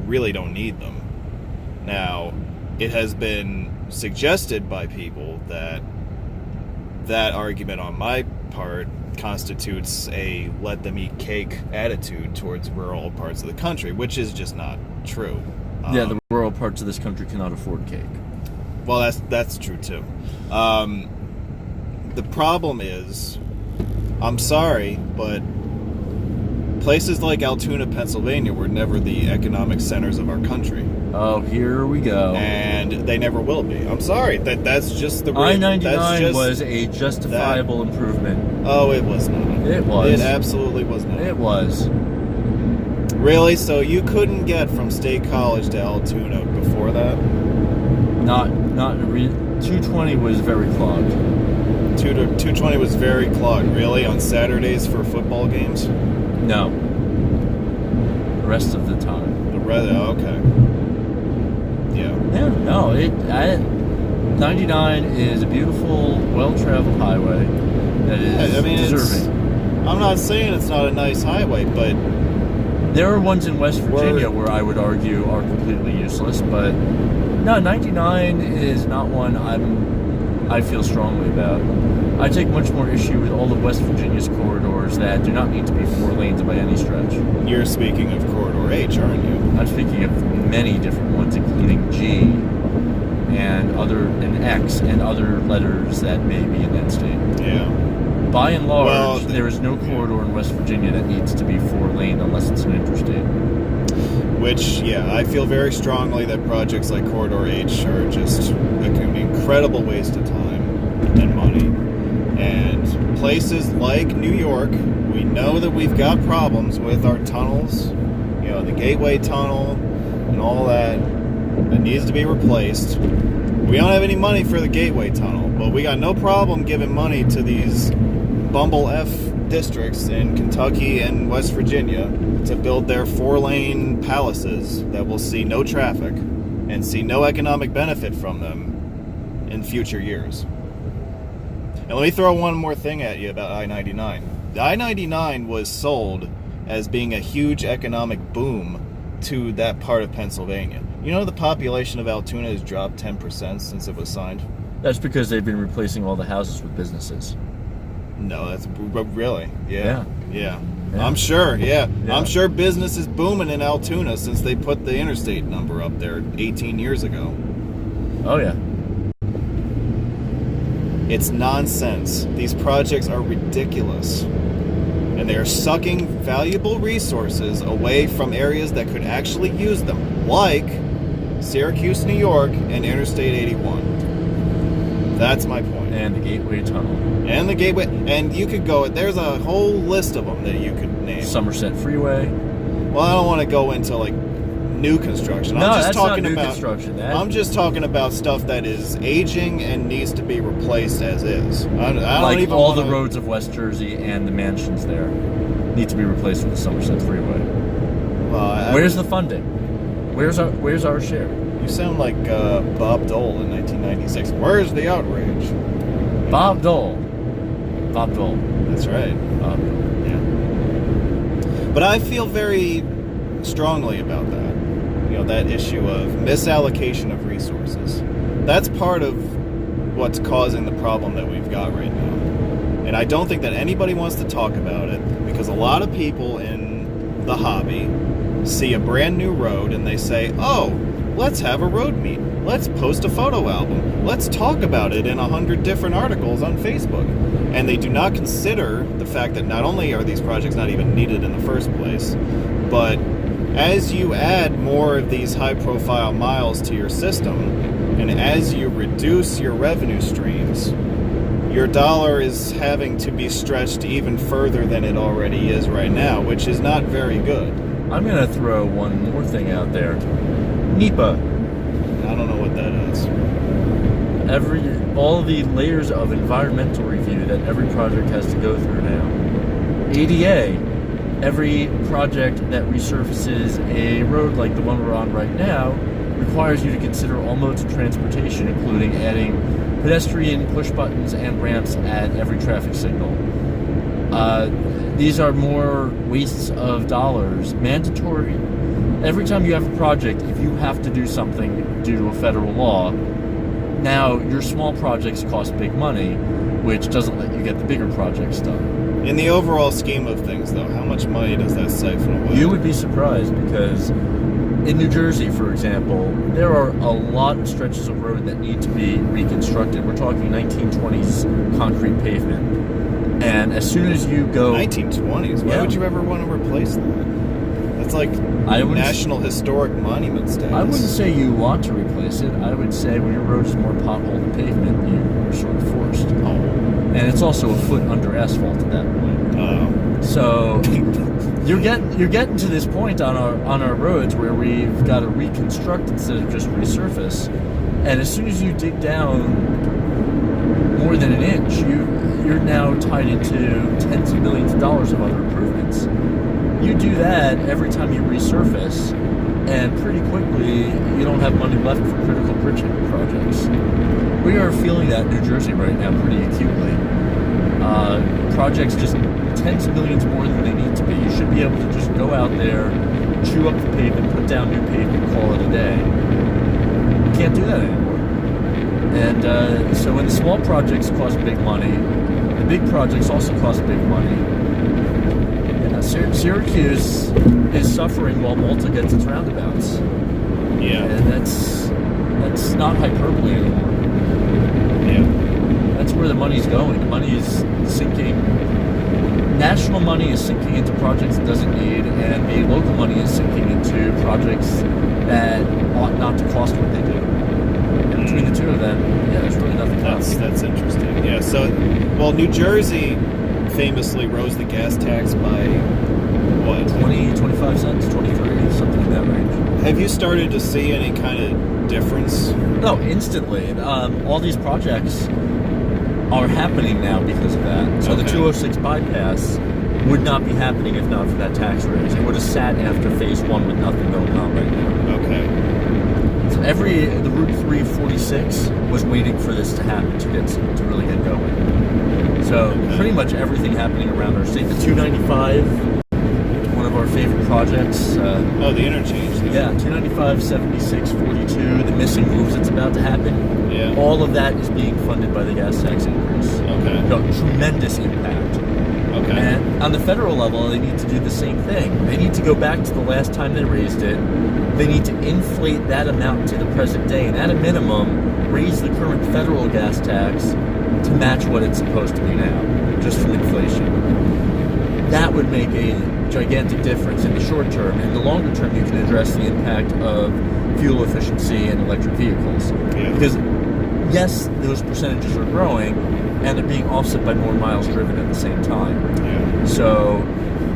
really don't need them. Now, it has been suggested by people that that argument on my part constitutes a let them eat cake attitude towards rural parts of the country, which is just not true. The rural parts of this country cannot afford cake. Well, that's true too. The problem is, I'm sorry, but Places like Altoona, Pennsylvania were never the economic centers of our country. Oh, here we go. And they never will be. I'm sorry. That's just the I-99 was a justifiable improvement. Oh, it was not. It was. It absolutely was not. It was. Really? So you couldn't get from State College to Altoona before that? 220 was very clogged. 220 was very clogged. Really? On Saturdays for football games? No. The rest of the time. Okay. Yeah. Yeah, no. 99 is a beautiful, well-traveled highway that is deserving. I'm not saying it's not a nice highway, but there are ones in West Virginia where I would argue are completely useless, but no, 99 is not one I feel strongly about. I take much more issue with all of West Virginia's corridors that do not need to be 4 lanes by any stretch. You're speaking of Corridor H, aren't you? I'm speaking of many different ones, including G and X and other letters that may be in that state. Yeah. By and large, there is no corridor in West Virginia that needs to be 4 lane unless it's an interstate. Which, yeah, I feel very strongly that projects like Corridor H are just an incredible waste of time and money. And places like New York, we know that we've got problems with our tunnels, the Gateway Tunnel and all that needs to be replaced. We don't have any money for the Gateway Tunnel, but we got no problem giving money to these Bumble F districts in Kentucky and West Virginia to build their 4-lane palaces that will see no traffic and see no economic benefit from them in future years. And let me throw one more thing at you about I-99. The I-99 was sold as being a huge economic boom to that part of Pennsylvania. You know the population of Altoona has dropped 10% since it was signed? That's because they've been replacing all the houses with businesses. No, that's really, yeah. Yeah. I'm sure, yeah. I'm sure business is booming in Altoona since they put the interstate number up there 18 years ago. Oh, yeah. It's nonsense. These projects are ridiculous. And they are sucking valuable resources away from areas that could actually use them, like Syracuse, New York, and Interstate 81. That's my point. And the Gateway Tunnel. And the Gateway, and you could go, there's a whole list of them that you could name. Somerset Freeway. Well, I don't want to go into like new construction. No, that's not new construction. I'm just talking about stuff that is aging and needs to be replaced as is. I don't like even all the roads of West Jersey and the mansions there need to be replaced with the Somerset Freeway. Where's the funding? Where's our share? You sound like Bob Dole in 1996. Where's the outrage? Bob Dole. That's right. Yeah. But I feel very strongly about that. That issue of misallocation of resources. That's part of what's causing the problem that we've got right now. And I don't think that anybody wants to talk about it because a lot of people in the hobby see a brand new road and they say, oh, let's have a road meet. Let's post a photo album. Let's talk about it in 100 different articles on Facebook. And they do not consider the fact that not only are these projects not even needed in the first place, but as you add more of these high-profile miles to your system, and as you reduce your revenue streams, your dollar is having to be stretched even further than it already is right now, which is not very good. I'm going to throw one more thing out there. NEPA. I don't know what that is. All the layers of environmental review that every project has to go through now. ADA. Every project that resurfaces a road like the one we're on right now requires you to consider all modes of transportation, including adding pedestrian push buttons and ramps at every traffic signal. These are more wastes of dollars. Mandatory. Every time you have a project, if you have to do something due to a federal law, now your small projects cost big money, which doesn't let you get the bigger projects done. In the overall scheme of things, though, how much money does that siphon away? You would be surprised because in New Jersey, for example, there are a lot of stretches of road that need to be reconstructed. We're talking 1920s concrete pavement. And as soon as you go... 1920s? Why would you ever want to replace that? That's like National Historic Monument status. I wouldn't say you want to replace it. I would say when your road is more pothole than pavement, you're sort of forced. Oh. And it's also a foot under asphalt at that point. Oh. So you're getting to this point on our roads where we've got to reconstruct instead of just resurface. And as soon as you dig down more than an inch, you're now tied into tens of millions of dollars of other improvements. You do that every time you resurface, and pretty quickly you don't have money left for critical bridge projects. We are feeling that in New Jersey right now pretty acutely. Projects just tens of millions more than they need to be. You should be able to just go out there, chew up the pavement, put down new pavement, call it a day. You can't do that anymore. And so when the small projects cost big money, the big projects also cost big money. Syracuse is suffering while Malta gets its roundabouts. Yeah. And that's not hyperbole anymore. Yeah. That's where the money's going. The money is sinking. National money is sinking into projects it doesn't need, and the local money is sinking into projects that ought not to cost what they do. And between the two of them, there's really nothing else. That's interesting. Yeah, so, well, New Jersey famously rose the gas tax by, what? 20, 25 cents, 23, something in that range. Have you started to see any kind of difference? No, instantly. All these projects are happening now because of that. So the 206 bypass would not be happening if not for that tax raise. It would have sat after phase one with nothing going on right now. Okay. So the Route 346 was waiting for this to happen to really get going. So pretty much everything happening around our state. The 295, one of our favorite projects. The interchange. Yeah, 295, 76, 42, the missing moves that's about to happen. Yeah. All of that is being funded by the gas tax increase. Okay. No, tremendous impact. Okay. And on the federal level, they need to do the same thing. They need to go back to the last time they raised it. They need to inflate that amount to the present day, and at a minimum, raise the current federal gas tax to match what it's supposed to be now, just from inflation. That would make a gigantic difference in the short term. In the longer term, you can address the impact of fuel efficiency and electric vehicles. Yeah. Because, yes, those percentages are growing, and they're being offset by more miles driven at the same time. Yeah. So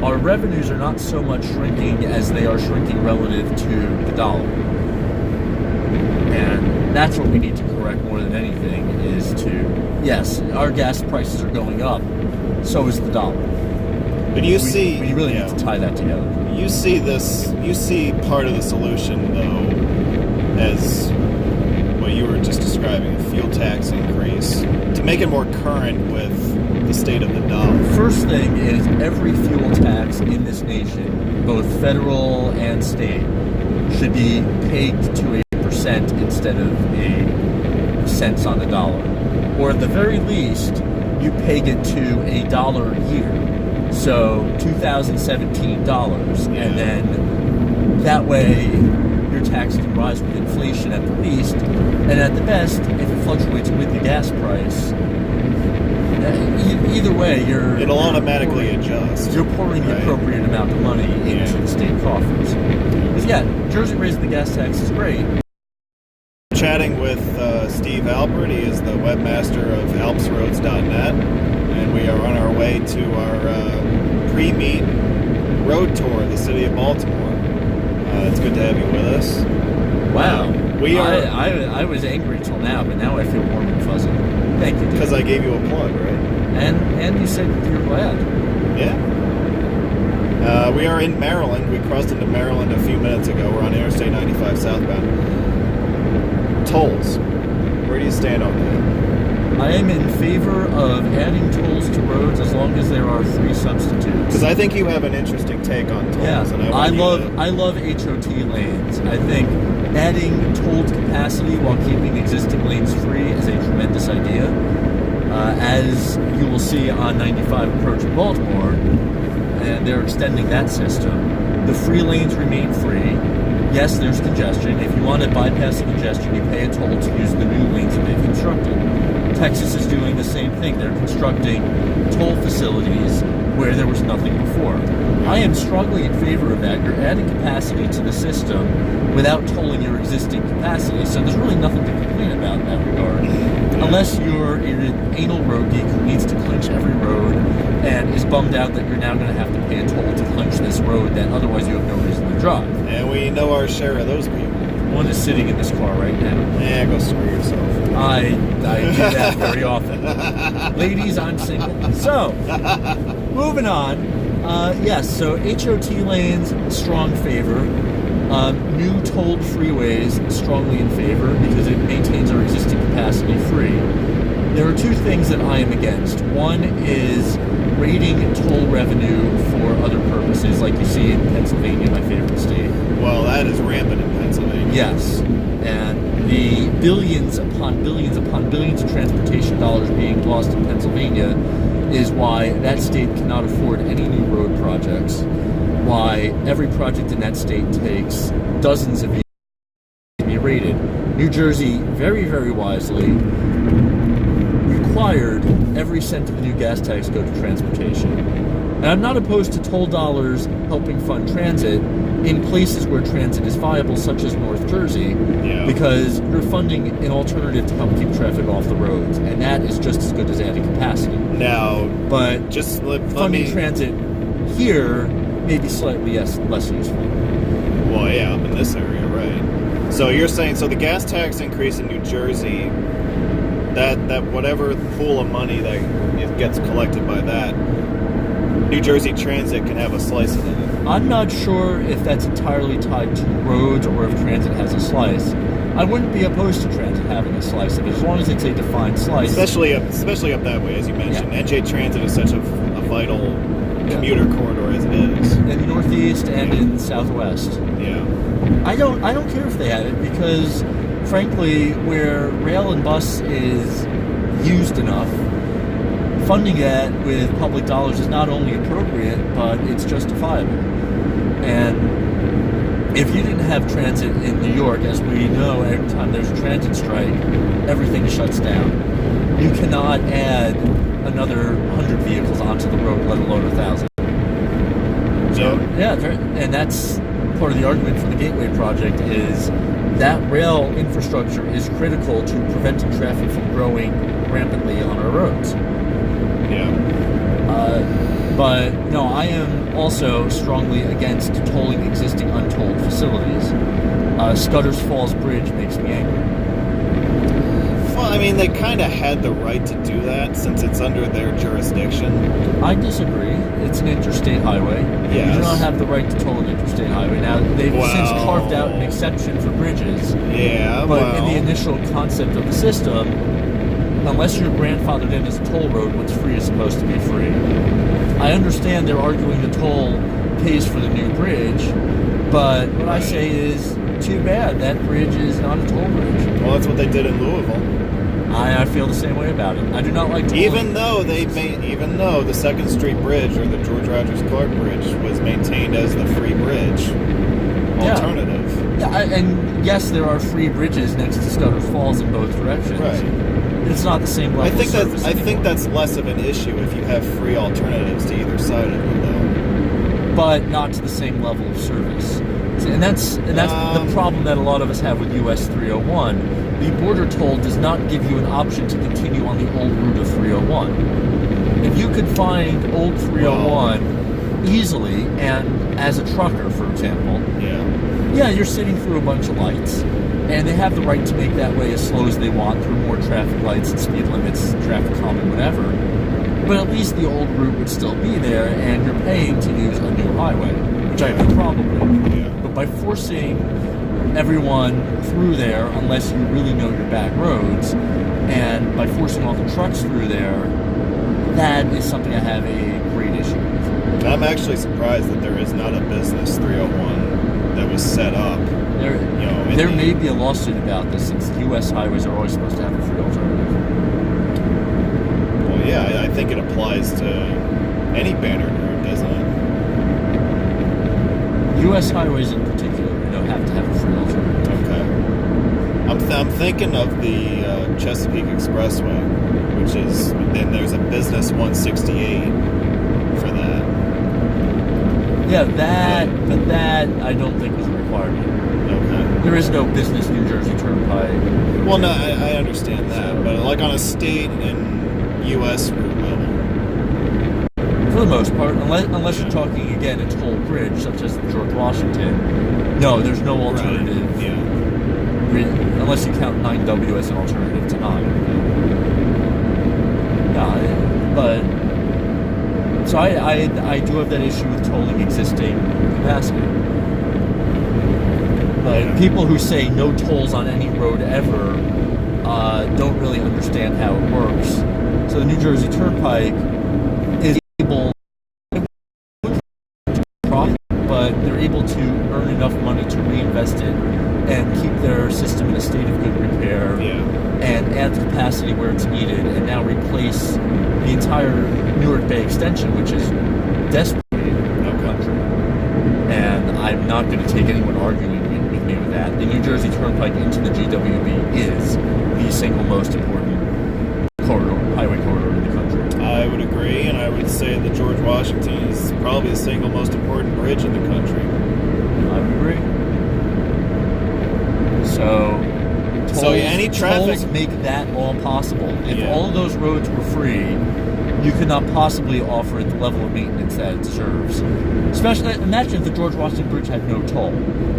our revenues are not so much shrinking as they are shrinking relative to the dollar. And that's what we need to correct more than anything is to, yes, our gas prices are going up, so is the dollar. But you see... We really need to tie that together. You see part of the solution, though, as what you were just describing, a fuel tax increase, to make it more current with the state of the dollar. First thing is every fuel tax in this nation, both federal and state, should be pegged to a percent instead of a cents on the dollar. Or at the very least, you peg it to $1 a year. So $2017, and then that way your tax can rise with inflation at the least, and at the best, if it fluctuates with the gas price, either way, it'll automatically adjust. You're pouring the appropriate amount of money into the state coffers. Because Jersey raising the gas tax is great. Chatting with Steve Albert. He is the webmaster of alpsroads.net, and we are on our way to our pre-meet road tour of the city of Baltimore. It's good to have you with us. Wow. We are. I was angry till now, but now I feel warm and fuzzy. Thank you. Because I gave you a plug, right? And you said you were glad. Yeah. We are in Maryland. We crossed into Maryland a few minutes ago. We're on Interstate 95 southbound. Tolls. Where do you stand on that? I am in favor of adding tolls to roads as long as there are 3 substitutes. Because I think you have an interesting take on tolls. Yeah, and I love HOT lanes. I think adding tolled capacity while keeping existing lanes free is a tremendous idea. As you will see on 95 approaching Baltimore, and they're extending that system. The free lanes remain free. Yes, there's congestion. If you want to bypass the congestion, you pay a toll to use the new lanes that they've constructed. Texas is doing the same thing. They're constructing toll facilities where there was nothing before. I am strongly in favor of that. You're adding capacity to the system without tolling your existing capacity, so there's really nothing to complain about in that regard. Unless you're an anal road geek who needs to clinch every road and is bummed out that you're now going to have to pay a toll to clinch this road that otherwise you have no reason to drive. And we know our share of those people. One is sitting in this car right now. Yeah, go screw yourself. I do that very often. Ladies, I'm single. So, moving on. Yes, so HOT lanes, strong favor. New tolled freeways, strongly in favor because it maintains our existing capacity free. There are two things that I am against. One is raiding toll revenue for other purposes, like you see in Pennsylvania, my favorite state. Well, that is rampant in Pennsylvania. Yes, and the billions upon billions upon billions of transportation dollars being lost in Pennsylvania is why that state cannot afford any new road projects, why every project in that state takes dozens of years to be rated. New Jersey, very, very wisely, required every cent of the new gas tax go to transportation. And I'm not opposed to toll dollars helping fund transit in places where transit is viable, such as North Jersey, because you're funding an alternative to help keep traffic off the roads, and that is just as good as adding capacity. Now, but just funding transit here may be slightly less useful. Well, yeah, up in this area, right. So you're saying, so the gas tax increase in New Jersey, that whatever pool of money that it gets collected by that, New Jersey Transit can have a slice of it. I'm not sure if that's entirely tied to roads or if transit has a slice. I wouldn't be opposed to transit having a slice of it, as long as it's a defined slice. Especially up that way, as you mentioned. Yeah. NJ Transit is such a vital commuter corridor as it is. In the Northeast and in the Southwest. Yeah. I don't care if they have it, because frankly, where rail and bus is used enough, funding that with public dollars is not only appropriate, but it's justifiable. And if you didn't have transit in New York, as we know, every time there's a transit strike, everything shuts down. You cannot add another 100 vehicles onto the road, let alone 1,000. So, yeah, and that's part of the argument for the Gateway project, is that rail infrastructure is critical to preventing traffic from growing rampantly on our roads. Yeah. But no, I am also strongly against tolling existing untolled facilities. Scudder's Falls Bridge makes me angry. Well, I mean, they kind of had the right to do that since it's under their jurisdiction. I disagree. It's an interstate highway. Yes. You do not have the right to toll an interstate highway. Now, they've since carved out an exception for bridges. Yeah, but in the initial concept of the system, unless you're grandfathered in as a toll road, what's free is supposed to be free. I understand they're arguing the toll pays for the new bridge, but what I say is, too bad, that bridge is not a toll bridge. Well, that's what they did in Louisville. I feel the same way about it. I do not like tolling. Even though the 2nd Street Bridge, or the George Rogers Clark Bridge, was maintained as the free bridge alternative. Yeah, and yes, there are free bridges next to Scudder's Falls in both directions. Right. It's not the same level of service. I think that's less of an issue if you have free alternatives to either side of it, though. But not to the same level of service. And that's the problem that a lot of us have with US 301. The border toll does not give you an option to continue on the old route of 301. If you could find old 301 easily, and as a trucker, for example, you're sitting through a bunch of lights, and they have the right to make that way as slow as they want through more traffic lights and speed limits, traffic calming, whatever. But at least the old route would still be there, and you're paying to use a new highway, which I have no problem with. But by forcing everyone through there, unless you really know your back roads, and by forcing all the trucks through there, that is something I have a great issue with. I'm actually surprised that there is not a business 301 that was set up. There may be a lawsuit about this, since U.S. highways are always supposed to have a free alternative. Well, yeah, I think it applies to any bannered route, doesn't it? U.S. highways in particular, have to have a free alternative. Okay. I'm thinking of the Chesapeake Expressway. which is, then there's a business 168 for that. Yeah, but that I don't think was a requirement. Okay. There is no business New Jersey Turnpike. Well, no, I understand that, but like on a state and U.S. route level. For the most part, unless you're talking, again, a toll bridge, such as the George Washington, no, there's no alternative. Right. Yeah. Unless you count 9W as an alternative to 9. But so I do have that issue with tolling existing capacity. But people who say no tolls on any road ever don't really understand how it works. So the New Jersey Turnpike is able, but they're able to earn enough money to reinvest it and keep their system in a state of good repair, and add the capacity where it's needed, and now replace the entire Newark Bay extension, which is desperately in the country. And I'm not going to take anyone arguing with me with that. The New Jersey Turnpike into the GWB is the single most important highway corridor in the country. I would agree, and I would say the George Washington is probably the single most important bridge in the country. I would agree. So any traffic tolls make that all possible. If all of those roads were free, you could not possibly offer it the level of maintenance that it deserves. Especially, imagine if the George Washington Bridge had no toll.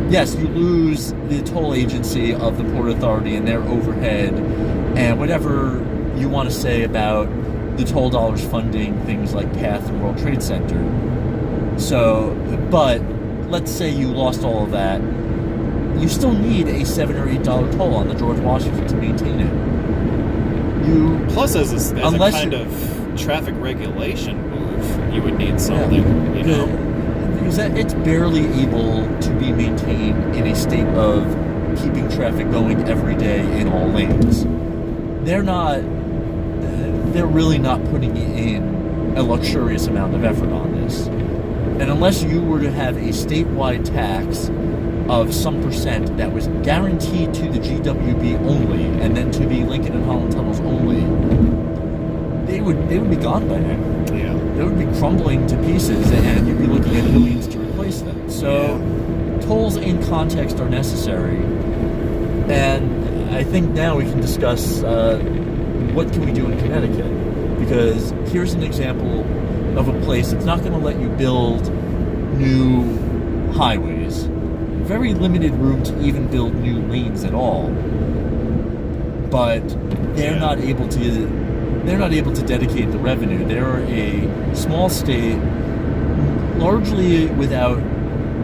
Yes, you lose the toll agency of the Port Authority and their overhead, and whatever you want to say about the toll dollars funding things like PATH and World Trade Center. So, but let's say you lost all of that. You still need a $7 or $8 toll on the George Washington to maintain it. Plus, as a kind of traffic regulation move, you would need something, you know? Because it's barely able to be maintained in a state of keeping traffic going every day in all lanes. They're really not putting in a luxurious amount of effort on this. And unless you were to have a statewide tax of some percent that was guaranteed to the GWB only, and then to the Lincoln and Holland tunnels only, they would be gone by now. Yeah. They would be crumbling to pieces, and you'd be looking at millions to replace them. So, tolls in context are necessary, and I think now we can discuss what can we do in Connecticut, because here's an example of a place that's not going to let you build new highways. Very limited room to even build new lanes at all. But they're not able to dedicate the revenue. They're a small state, largely without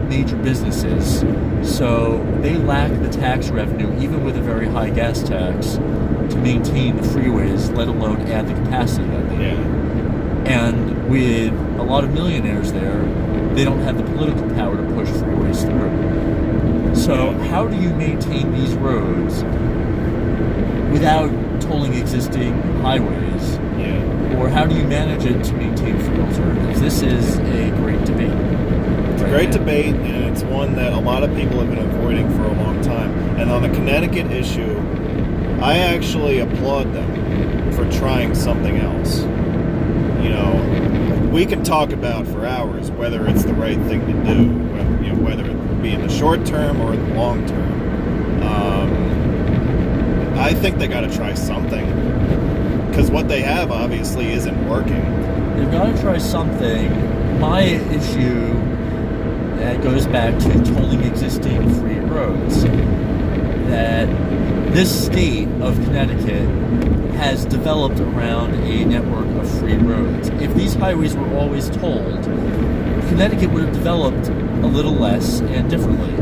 major businesses, so they lack the tax revenue, even with a very high gas tax, to maintain the freeways, let alone add the capacity that they need. And with a lot of millionaires there, they don't have the political power to push freeways through. So how do you maintain these roads without tolling existing highways? Or how do you manage it to maintain free alternatives? This is a great debate. It's a great debate, and it's one that a lot of people have been avoiding for a long time. And on the Connecticut issue, I actually applaud them for trying something else. You know, we can talk about for hours whether it's the right thing to do, whether it be in the short term or in the long term. I think they got to try something, because what they have obviously isn't working. They've got to try something. My issue goes back to tolling existing free roads. That this state of Connecticut has developed around a network of free roads. If these highways were always tolled, Connecticut would have developed a little less and differently.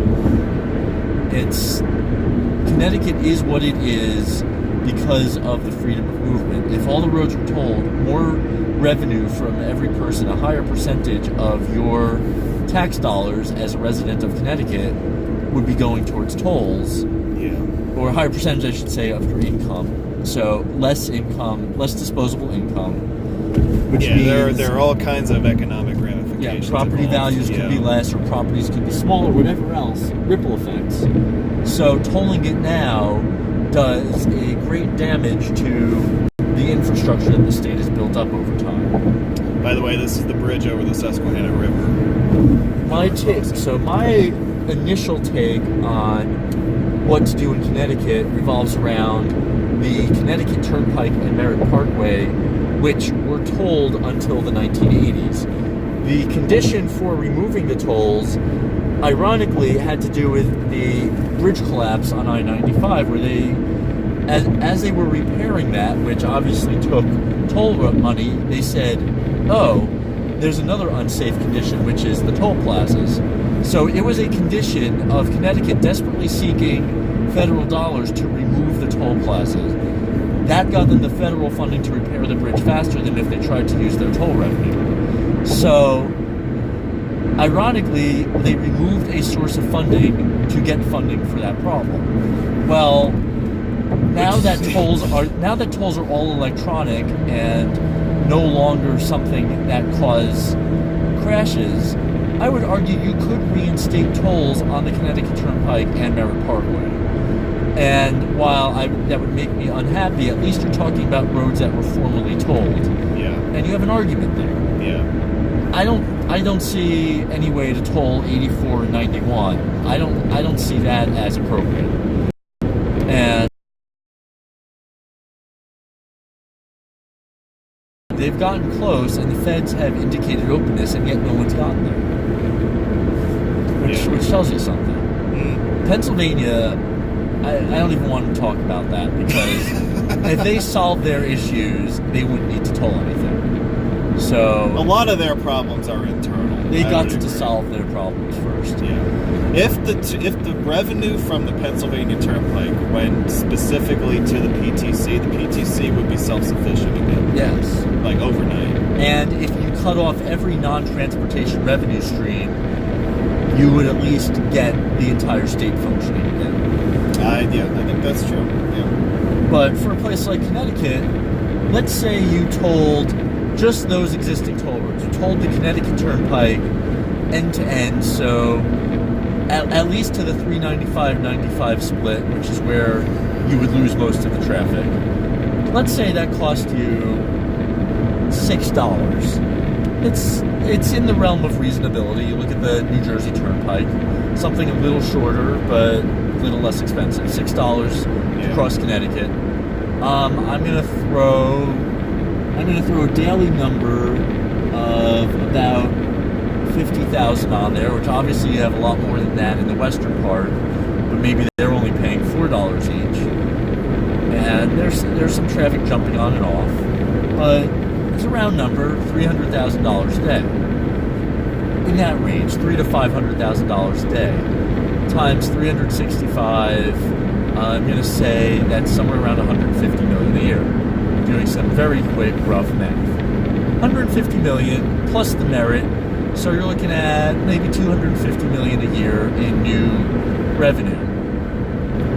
Connecticut is what it is because of the freedom of movement. If all the roads were tolled, more revenue from every person, a higher percentage of your tax dollars as a resident of Connecticut would be going towards tolls. Or a higher percentage, I should say, of your income. So less income, less disposable income. Which means, there are all kinds of economic ramifications. Property values could be less, or properties could be smaller, whatever else. Ripple effects. So tolling it now does a great damage to the infrastructure that the state has built up over time. By the way, this is the bridge over the Susquehanna River. My initial take on what to do in Connecticut revolves around the Connecticut Turnpike and Merritt Parkway, which were tolled until the 1980s. The condition for removing the tolls, ironically, had to do with the bridge collapse on I-95, where they, as they were repairing that, which obviously took toll money, they said, oh, there's another unsafe condition, which is the toll plazas. So it was a condition of Connecticut desperately seeking federal dollars to remove the toll plazas. That got them the federal funding to repair the bridge faster than if they tried to use their toll revenue. So, ironically, they removed a source of funding to get funding for that problem. Well, now that tolls are all electronic and no longer something that cause crashes, I would argue you could reinstate tolls on the Connecticut Turnpike and Merritt Parkway. And while that would make me unhappy, at least you're talking about roads that were formerly tolled. Yeah. And you have an argument there. Yeah. I don't see any way to toll 84 and 91. I don't see that as appropriate. And they've gotten close, and the feds have indicated openness, and yet no one's gotten there. Which tells you something. Pennsylvania, I don't even want to talk about that, because if they solved their issues, they wouldn't need to toll anything. So a lot of their problems are internal. They got to solve their problems first. Yeah. If the revenue from the Pennsylvania Turnpike went specifically to the PTC would be self-sufficient again. Yes. Like overnight. And if you cut off every non-transportation revenue stream, you would at least get the entire state functioning again. I think that's true. Yeah. But for a place like Connecticut, let's say you told just those existing toll roads. You told the Connecticut Turnpike end to end, so at least to the 395-95 split, which is where you would lose most of the traffic. Let's say that cost you $6. It's in the realm of reasonability. You look at the New Jersey Turnpike, something a little shorter but a little less expensive. $6 to cross Connecticut. I'm gonna throw a daily number of about 50,000 on there, which obviously you have a lot more than that in the western part, but maybe they're only paying $4 each. And there's some traffic jumping on and off, but it's a round number, $300,000 a day. In that range, $300,000 to $500,000 a day, times 365, I'm going to say that's somewhere around $150 million a year. Doing some very quick, rough math. $150 million plus the merit, so you're looking at maybe $250 million a year in new revenue.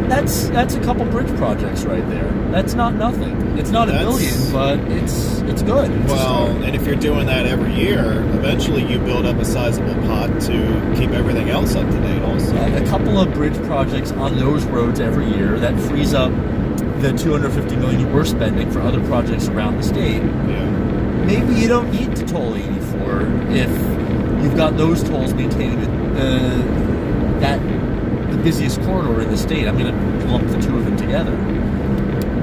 That's a couple bridge projects right there. That's not nothing. It's not a billion, but it's good. It's and if you're doing that every year, eventually you build up a sizable pot to keep everything else up to date also. A couple of bridge projects on those roads every year, that frees up the $250 million we're spending for other projects around the state. Yeah. Maybe you don't need to toll 84 if you've got those tolls maintaining the busiest corridor in the state. I'm going to lump the two of them together.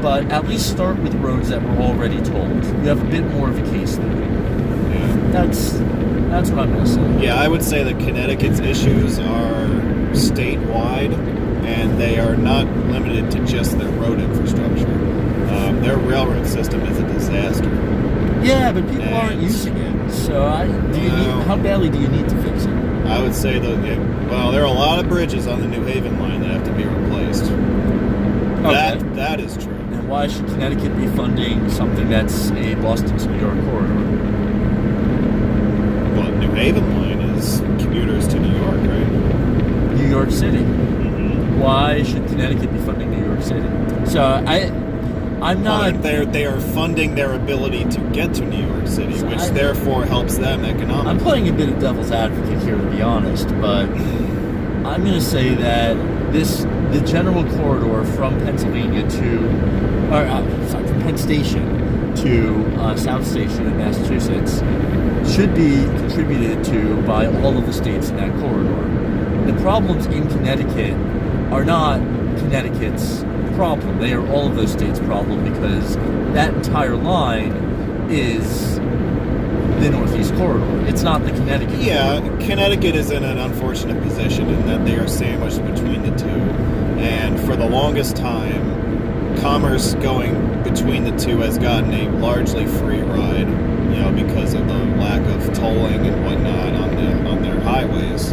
But at least start with roads that were already tolled. You have a bit more of a case there. Yeah. That's what I'm going to say. Yeah, I would say that Connecticut's issues are statewide, and they are not limited to just their road infrastructure. Their railroad system is a disaster. Yeah, but people aren't using it. So how badly do you need to fix it? I would say there are a lot of bridges on the New Haven line that have to be replaced. Okay. That is true. And why should Connecticut be funding something that's a Boston to New York corridor? Well, New Haven line is commuters to New York, right? New York City. Mm-hmm. Why should Connecticut be funding New York City? So I'm not. They are funding their ability to get to New York City, which therefore helps them economically. I'm playing a bit of devil's advocate here, to be honest, but I'm going to say that the general corridor from Pennsylvania from Penn Station to South Station in Massachusetts should be contributed to by all of the states in that corridor. The problems in Connecticut are not Connecticut's problem. They are all of those states' problem because that entire line is the Northeast Corridor. It's not the Connecticut corridor. Connecticut is in an unfortunate position in that they are sandwiched between the two. And for the longest time, commerce going between the two has gotten a largely free ride, because of the lack of tolling and whatnot on their highways.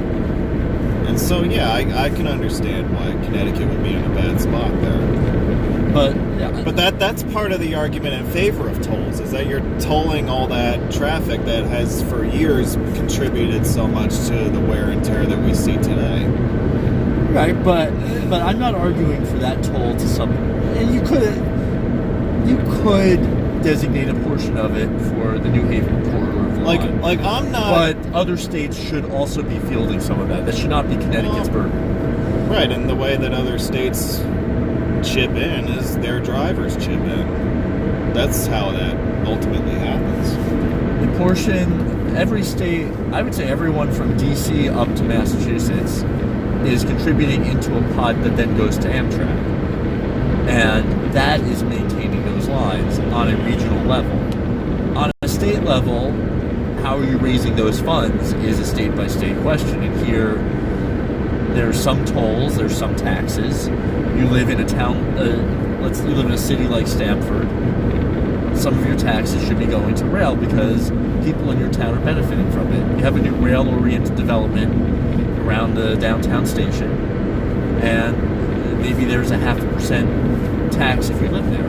And so, I can understand why Connecticut would be in a bad spot there. But that's part of the argument in favor of tolls, is that you're tolling all that traffic that has for years contributed so much to the wear and tear that we see today. Right, but I'm not arguing for that toll to some. And you could designate a portion of it for the New Haven corridor of the line. Like I'm not. But other states should also be fielding some of that. That should not be Connecticut's burden. Right, and the way that other states chip in is their drivers chip in. That's how that ultimately happens. The portion, every state, I would say everyone from DC up to Massachusetts is contributing into a pot that then goes to Amtrak. And that is maintaining those lines on a regional level. On a state level, how are you raising those funds is a state-by-state question. And here, there's some tolls, there's some taxes. You live in a town, you live in a city like Stamford. Some of your taxes should be going to rail because people in your town are benefiting from it. You have a new rail-oriented development around the downtown station, and maybe there's a 0.5% tax if you live there,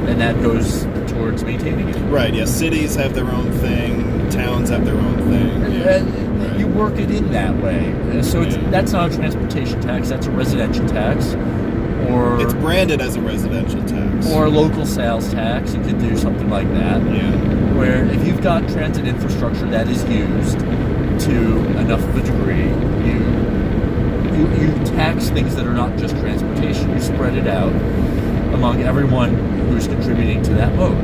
and that goes towards maintaining it. Right, yeah, cities have their own thing, towns have their own thing. And you work it in that way. So that's not a transportation tax, that's a residential tax. Or it's branded as a residential tax. Or a local sales tax, you could do something like that. Yeah. Where if you've got transit infrastructure that is used to enough of a degree, you tax things that are not just transportation. You spread it out among everyone who's contributing to that mode.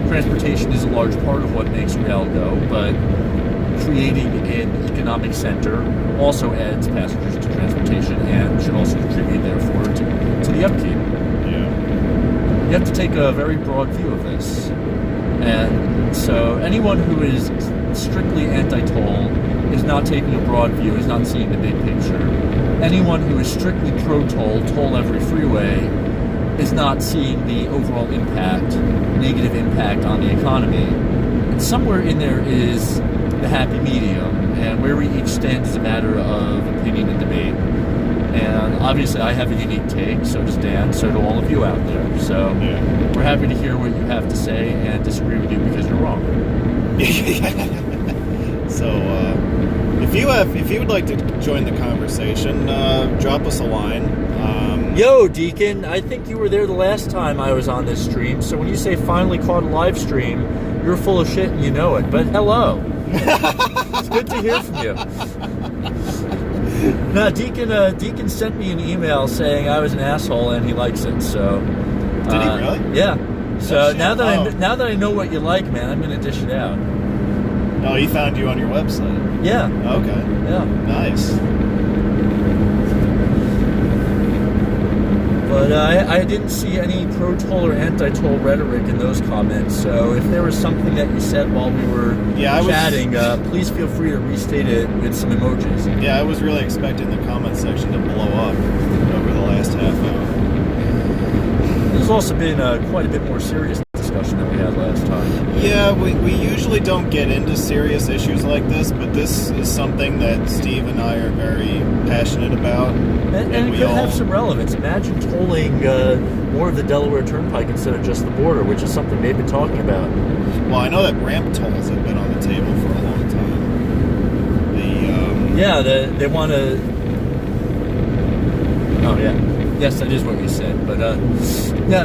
Transportation is a large part of what makes rail go, but creating an economic center also adds passengers to transportation and should also contribute, therefore, to the upkeep. Yeah. You have to take a very broad view of this. And so anyone who is strictly anti-toll is not taking a broad view, is not seeing the big picture. Anyone who is strictly pro-toll, toll every freeway, is not seeing the overall impact, negative impact on the economy. And somewhere in there is the happy medium, and where we each stand is a matter of opinion and debate. And obviously I have a unique take, so does Dan, so do all of you out there. So we're happy to hear what you have to say and disagree with you because you're wrong. So if you would like to join the conversation, drop us a line. Yo, Deacon, I think you were there the last time I was on this stream, so when you say finally caught a live stream, you're full of shit and you know it. But hello. It's good to hear from you. No, Deacon sent me an email saying I was an asshole and he likes it. So did he really? Yeah. So now that I know what you like, man, I'm gonna dish it out. Oh, he found you on your website. Yeah. Okay. Yeah. Nice. But I didn't see any pro-toll or anti-toll rhetoric in those comments. So if there was something that you said while we were chatting, please feel free to restate it with some emojis. Yeah, I was really expecting the comment section to blow up over the last half hour. There's also been quite a bit more serious discussion than we had last time. Yeah, we usually don't get into serious issues like this, but this is something that Steve and I are very passionate about. And it could have some relevance. Imagine tolling more of the Delaware Turnpike instead of just the border, which is something they've been talking about. Well, I know that ramp tolls have been on the table for a long time. They want to... Oh, yeah. Yes, that is what you said. But,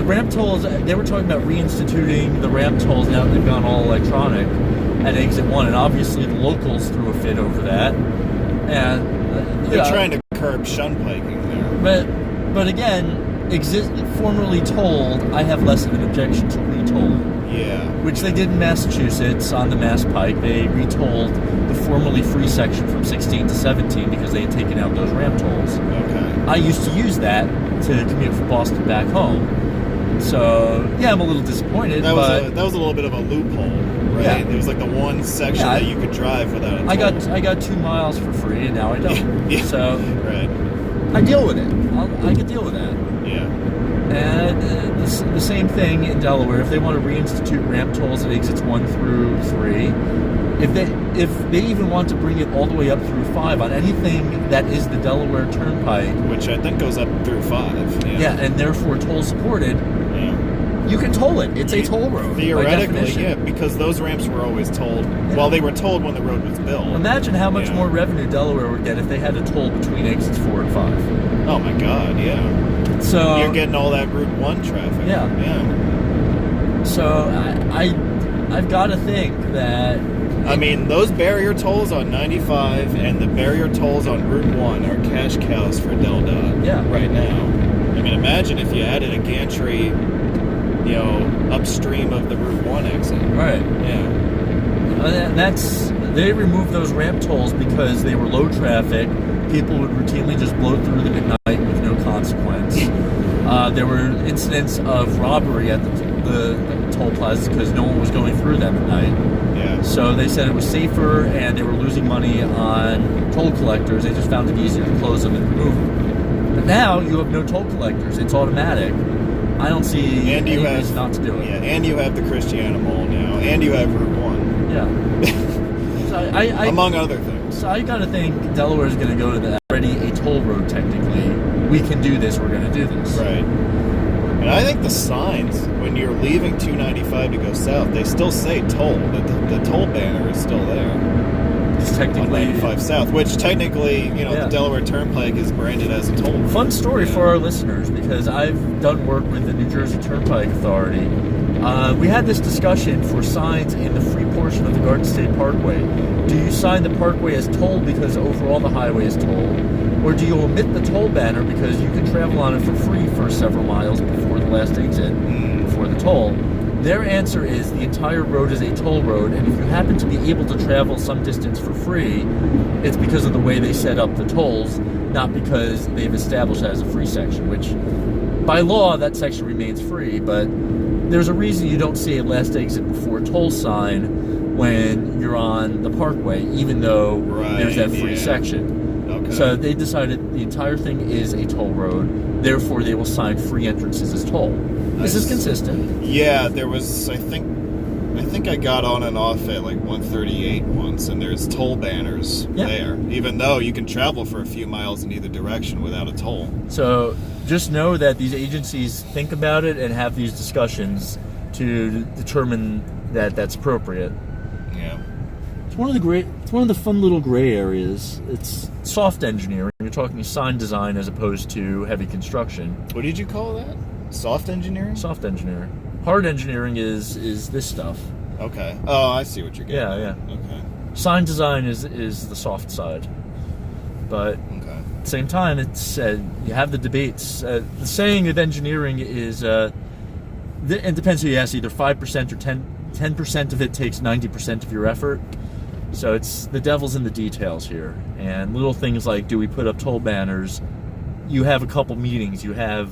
ramp tolls, they were talking about reinstituting the ramp tolls now that they've gone all electronic at Exit 1, and obviously the locals threw a fit over that. And they're trying to curb shunpiking there. But again, formerly tolled, I have less of an objection to re-toll. Yeah. Which they did in Massachusetts on the Mass Pike. They retolled the formerly free section from 16 to 17 because they had taken out those ramp tolls. Okay. I used to use that to commute from Boston back home. So, yeah, I'm a little disappointed. That was a little bit of a loophole, right? Yeah. It was like the one section that you could drive without a toll. I got 2 miles for free, and now I don't. Yeah. So, right. I deal with it. I can deal with that. Yeah. And the same thing in Delaware. If they want to reinstitute ramp tolls at exits 1 through 3, if they even want to bring it all the way up through 5 on anything that is the Delaware Turnpike, which I think goes up through 5. Yeah, and therefore toll supported. Yeah. You can toll it. It's a toll road. Theoretically, yeah, because those ramps were always tolled. Yeah. Well, they were tolled when the road was built. Imagine how much more revenue Delaware would get if they had a toll between exits 4 and 5. Oh my God, yeah. So you're getting all that Route 1 traffic. Yeah. Yeah. So I've got to think that. I mean, those barrier tolls on 95 and the barrier tolls on Route 1 are cash cows for DelDOT. Yeah. Right now. I mean, imagine if you added a gantry, upstream of the Route 1 exit. Right. Yeah. And they removed those ramp tolls because they were low traffic. People would routinely just blow through them at night with no consequence. There were incidents of robbery at the toll plazas because no one was going through them at night. Yeah. So they said it was safer, and they were losing money on toll collectors. They just found it easier to close them and remove them. But now you have no toll collectors; it's automatic. I don't see any reason not to do it. Yeah, and you have the Christiana Mall now, and you have Route 1. Yeah. So among other things. So I gotta think Delaware is going to go to that. Already a toll road, technically. We can do this. We're going to do this. Right. And I think the signs, when you're leaving 295 to go south, they still say toll. The toll banner is still there. It's technically on 95 south, which technically, the Delaware Turnpike is branded as a toll road. Fun story for our listeners, because I've done work with the New Jersey Turnpike Authority. We had this discussion for signs in the free portion of the Garden State Parkway. Do you sign the parkway as toll because overall the highway is toll? Or do you omit the toll banner because you can travel on it for free for several miles before the last exit, before the toll? Their answer is the entire road is a toll road, and if you happen to be able to travel some distance for free, it's because of the way they set up the tolls, not because they've established that as a free section, which by law that section remains free, but there's a reason you don't see a last exit before toll sign when you're on the parkway, even though there's that free section. Okay. So they decided the entire thing is a toll road, therefore they will sign free entrances as toll. This is consistent. Yeah, there was, I think I got on and off at like 138 once, and there's toll banners there, even though you can travel for a few miles in either direction without a toll. So just know that these agencies think about it and have these discussions to determine that that's appropriate. Yeah. It's one of the fun little gray areas. It's soft engineering. You're talking sign design as opposed to heavy construction. What did you call that? Soft engineering? Soft engineering. Hard engineering is this stuff. Okay. Oh, I see what you're getting at. Yeah. Okay. Sign design is the soft side. But at the same time, it's you have the debates. The saying of engineering is, it depends who you ask, either 5% or 10% of it takes 90% of your effort. So it's the devil's in the details here. And little things like, do we put up toll banners? You have a couple meetings. You have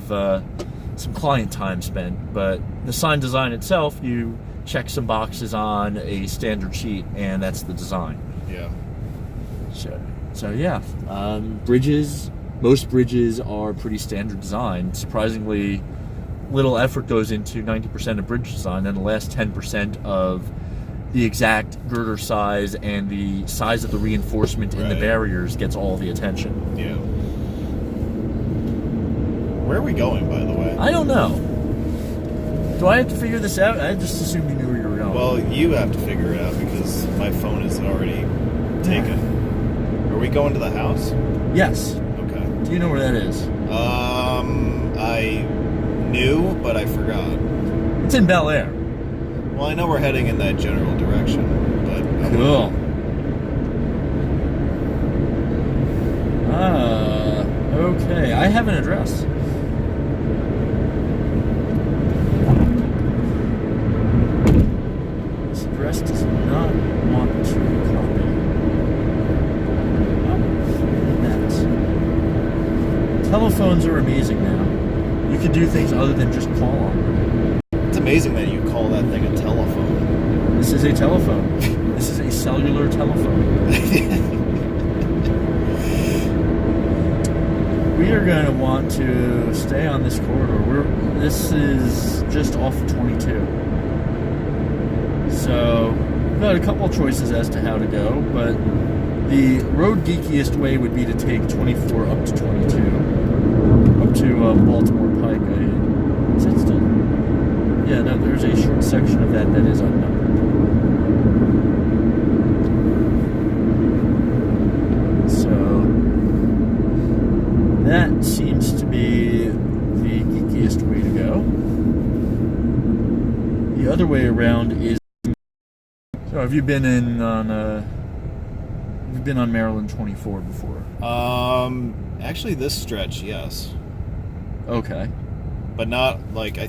some client time spent, but the sign design itself, you check some boxes on a standard sheet, and that's the design. Yeah. So yeah, bridges. Most bridges are pretty standard design. Surprisingly, little effort goes into 90% of bridge design, and the last 10% of the exact girder size and the size of the reinforcement in the barriers gets all the attention. Yeah. Where are we going, by the way? I don't know. Do I have to figure this out? I just assumed you knew where you were going. Well, you have to figure it out because my phone is already taken. Are we going to the house? Yes. Okay. Do you know where that is? I knew, but I forgot. It's in Bel Air. Well, I know we're heading in that general direction, but... Cool. Okay. I have an address. phones are amazing now. You can do things other than just call on them. It's amazing that you call that thing a telephone. This is a telephone. This is a cellular telephone. We are going to want to stay on this corridor. This is just off of 22. So, we've got a couple choices as to how to go, but the road geekiest way would be to take 24 up to 22. Up to Baltimore Pike. Is that still? Yeah, no, there's a short section of that is unknown. So, that seems to be the geekiest way to go. The other way around is... So, have you been on Maryland 24 before? Actually, this stretch, yes. Okay. But not, like, I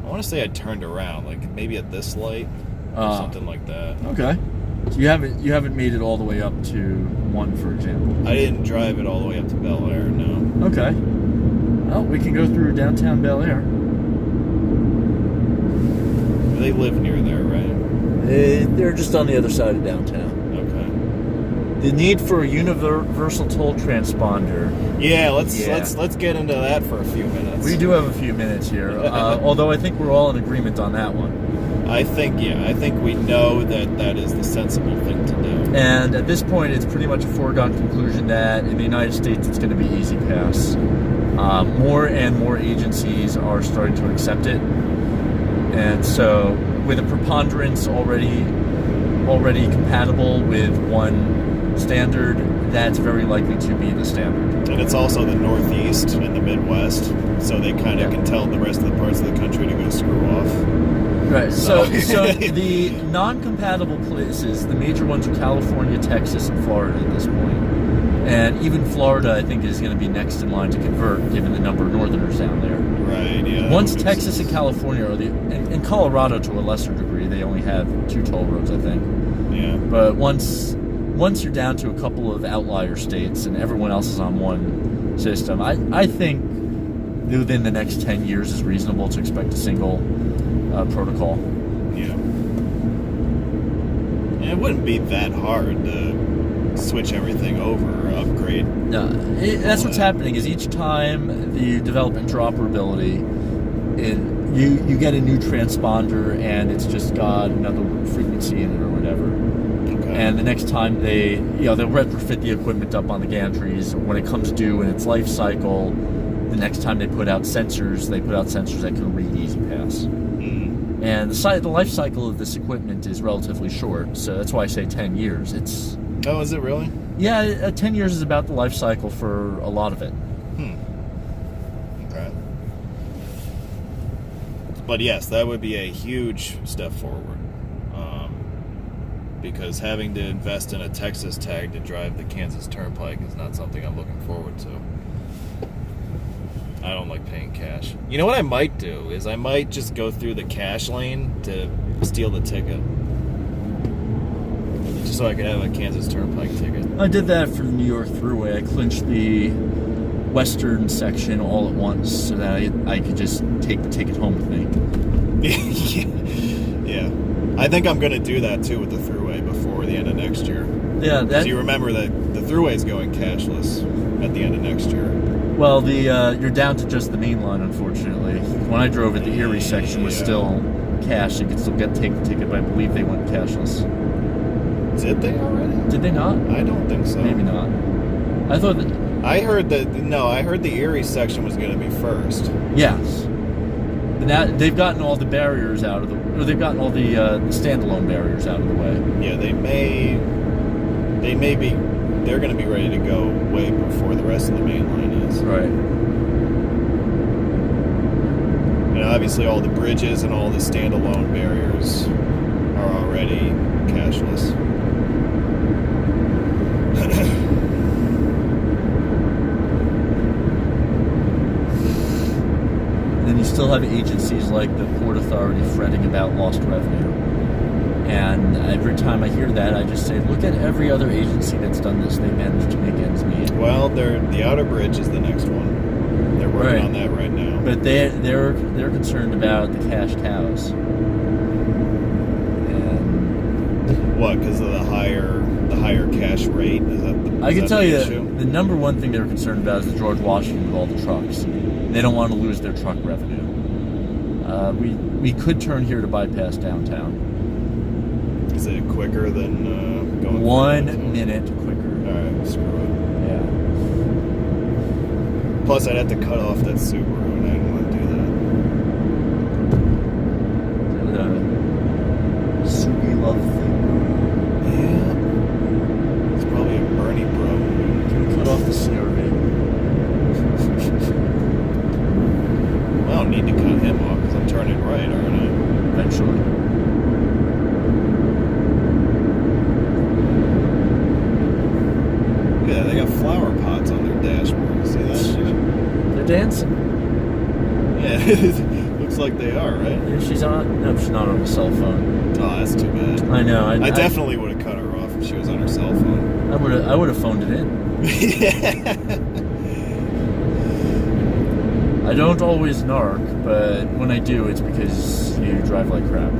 want to say I turned around, like, maybe at this light, or something like that. Okay. So you haven't made it all the way up to 1, for example? I didn't drive it all the way up to Bel Air, no. Okay. Well, we can go through downtown Bel Air. They live near there, right? They're just on the other side of downtown. Okay. The need for a universal toll transponder. Yeah, let's get into that for a few minutes. We do have a few minutes here, although I think we're all in agreement on that one. I think we know that is the sensible thing to do. And at this point, it's pretty much a foregone conclusion that in the United States, it's going to be Easy Pass. More and more agencies are starting to accept it. And so, with a preponderance already compatible with one standard, that's very likely to be the standard. And it's also the Northeast and the Midwest, so they kind of can tell the rest of the parts of the country to go screw off. Right. So the non-compatible places, the major ones are California, Texas, and Florida at this point. And even Florida, I think, is going to be next in line to convert, given the number of Northerners down there. Right, yeah. Once Texas and California are and Colorado to a lesser degree, they only have 2 toll roads, I think. Yeah. But once you're down to a couple of outlier states and everyone else is on one system, I think within the next 10 years is reasonable to expect a single protocol. Yeah. And it wouldn't be that hard to switch everything over or upgrade. No, that's what's happening is each time you develop interoperability, you get a new transponder and it's just got another frequency in it or whatever. Okay. And the next time they'll retrofit the equipment up on the gantries. When it comes due in its life cycle, the next time they put out sensors that can read Easy Pass. And the life cycle of this equipment is relatively short, so that's why I say 10 years. Oh, is it really? Yeah, 10 years is about the life cycle for a lot of it. Okay. But yes, that would be a huge step forward. Because having to invest in a Texas tag to drive the Kansas Turnpike is not something I'm looking forward to. I don't like paying cash. You know what I might do is I might just go through the cash lane to steal the ticket. Just so I could have a Kansas Turnpike ticket. I did that for the New York Thruway. I clinched the western section all at once so that I could just take the ticket home with me. Yeah. I think I'm going to do that too with the Thruway before the end of next year. Yeah, Because you remember that the Thruway is going cashless at the end of next year. Well, you're down to just the main line, unfortunately. When I drove it, the Erie section was still cash. You could still take the ticket, but I believe they went cashless. Did they already? Did they not? I don't think so. Maybe not. I thought that... I heard the Erie section was going to be first. Yes. But now they've gotten all the barriers out of the... Or they've gotten all the standalone barriers out of the way. Yeah, they may be... They're going to be ready to go way before the rest of the main line is. Right. And obviously all the bridges and all the standalone barriers are already cashless. And then you still have agencies like the Port Authority fretting about lost revenue. And every time I hear that, I just say, look at every other agency that's done this. They managed to make ends meet. Well, the Outer Bridge is the next one. They're working on that right now. But they're concerned about the cash cows. And what? Because of the higher cash rate? I can tell you the number one thing they're concerned about is the George Washington with all the trucks. They don't want to lose their truck revenue. We could turn here to bypass downtown. Is it quicker than going 1 minute quicker? Alright, screw it. Yeah. Plus, I'd have to cut off that Subaru, and I didn't want to do that. The Subi love thing. Yeah. It's probably a Bernie bro. Can we cut off the CRV? I don't need to cut him off because I'm turning right, aren't I? Eventually. Yeah, they got flower pots on their dashboard. You see that shit? They're dancing. Yeah, looks like they are, right? Yeah, she's on. No, she's not on her cell phone. Oh, that's too bad. I know. I definitely would have cut her off if she was on her cell phone. I would have phoned it in. Yeah. I don't always narc, but when I do, it's because you drive like crap.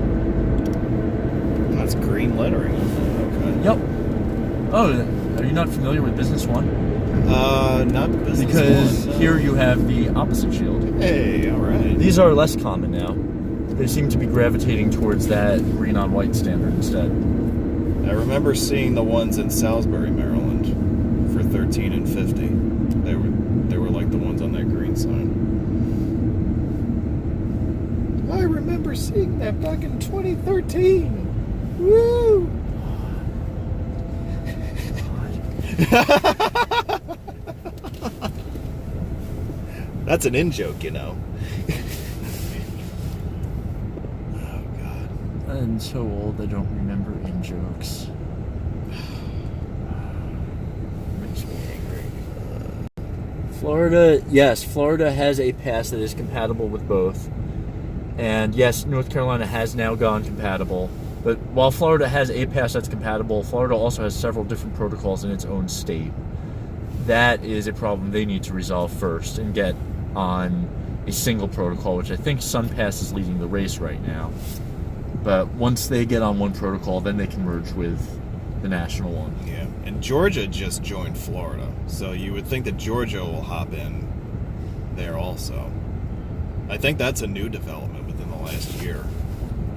That's green lettering. Okay. Yep. Oh, are you not familiar with Business One? Not Business Because One, no. here you have the opposite shield. Hey, all right. These are less common now. They seem to be gravitating towards that green on white standard instead. I remember seeing the ones in Salisbury, Maryland, for $13 and $50. They were like the ones on that green sign. I remember seeing that back in 2013. Woo! That's an in-joke, you know. Oh, God. I'm so old I don't remember in-jokes. Makes me angry. Florida, yes, Florida has a pass that is compatible with both. And yes, North Carolina has now gone compatible. But while Florida has a pass that's compatible, Florida also has several different protocols in its own state. That is a problem they need to resolve first and get on a single protocol, which I think SunPass is leading the race right now. But once they get on one protocol, then they can merge with the national one. Yeah, and Georgia just joined Florida, so you would think that Georgia will hop in there also. I think that's a new development within the last year.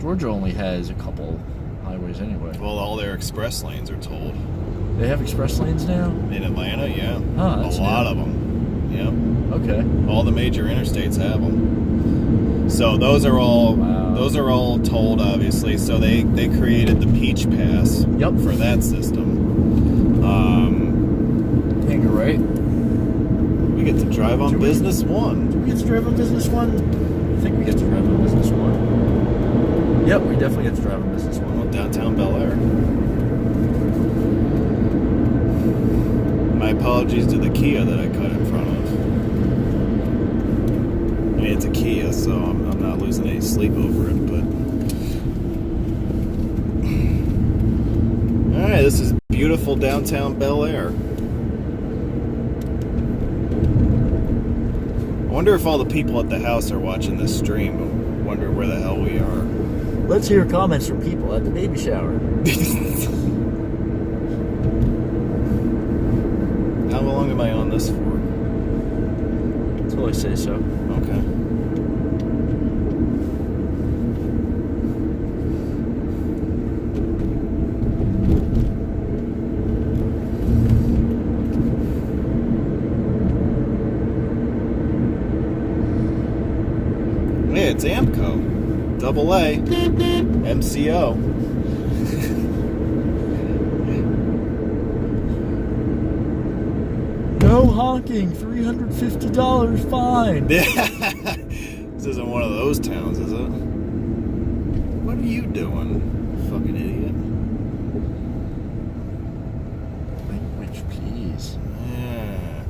Georgia only has a couple highways anyway. Well, all their express lanes are tolled. They have express lanes now? In Atlanta, yeah. Huh, that's a lot new. of them. Yep. Okay. All the major interstates have them. So those are all tolled, obviously. So they created the Peach Pass. Yep. For that system. Can't go right. We get to drive on Business One. Do we get to drive on Business One? I think we get to drive on Business One. Yep, we definitely get to drive on Business One. Well, downtown Bel Air. My apologies to the Kia that I cut in front of. I mean, it's a Kia, so I'm not losing any sleep over it, but... Alright, this is beautiful downtown Bel Air. I wonder if all the people at the house are watching this stream. I wonder where the hell we are. Let's hear comments from people at the baby shower. How long am I on this for? Until I say so. Okay. Hey, it's Amco. Double A. MCO. No honking, $350 fine. This isn't one of those towns, is it? What are you doing, fucking idiot? Language, please. Yeah.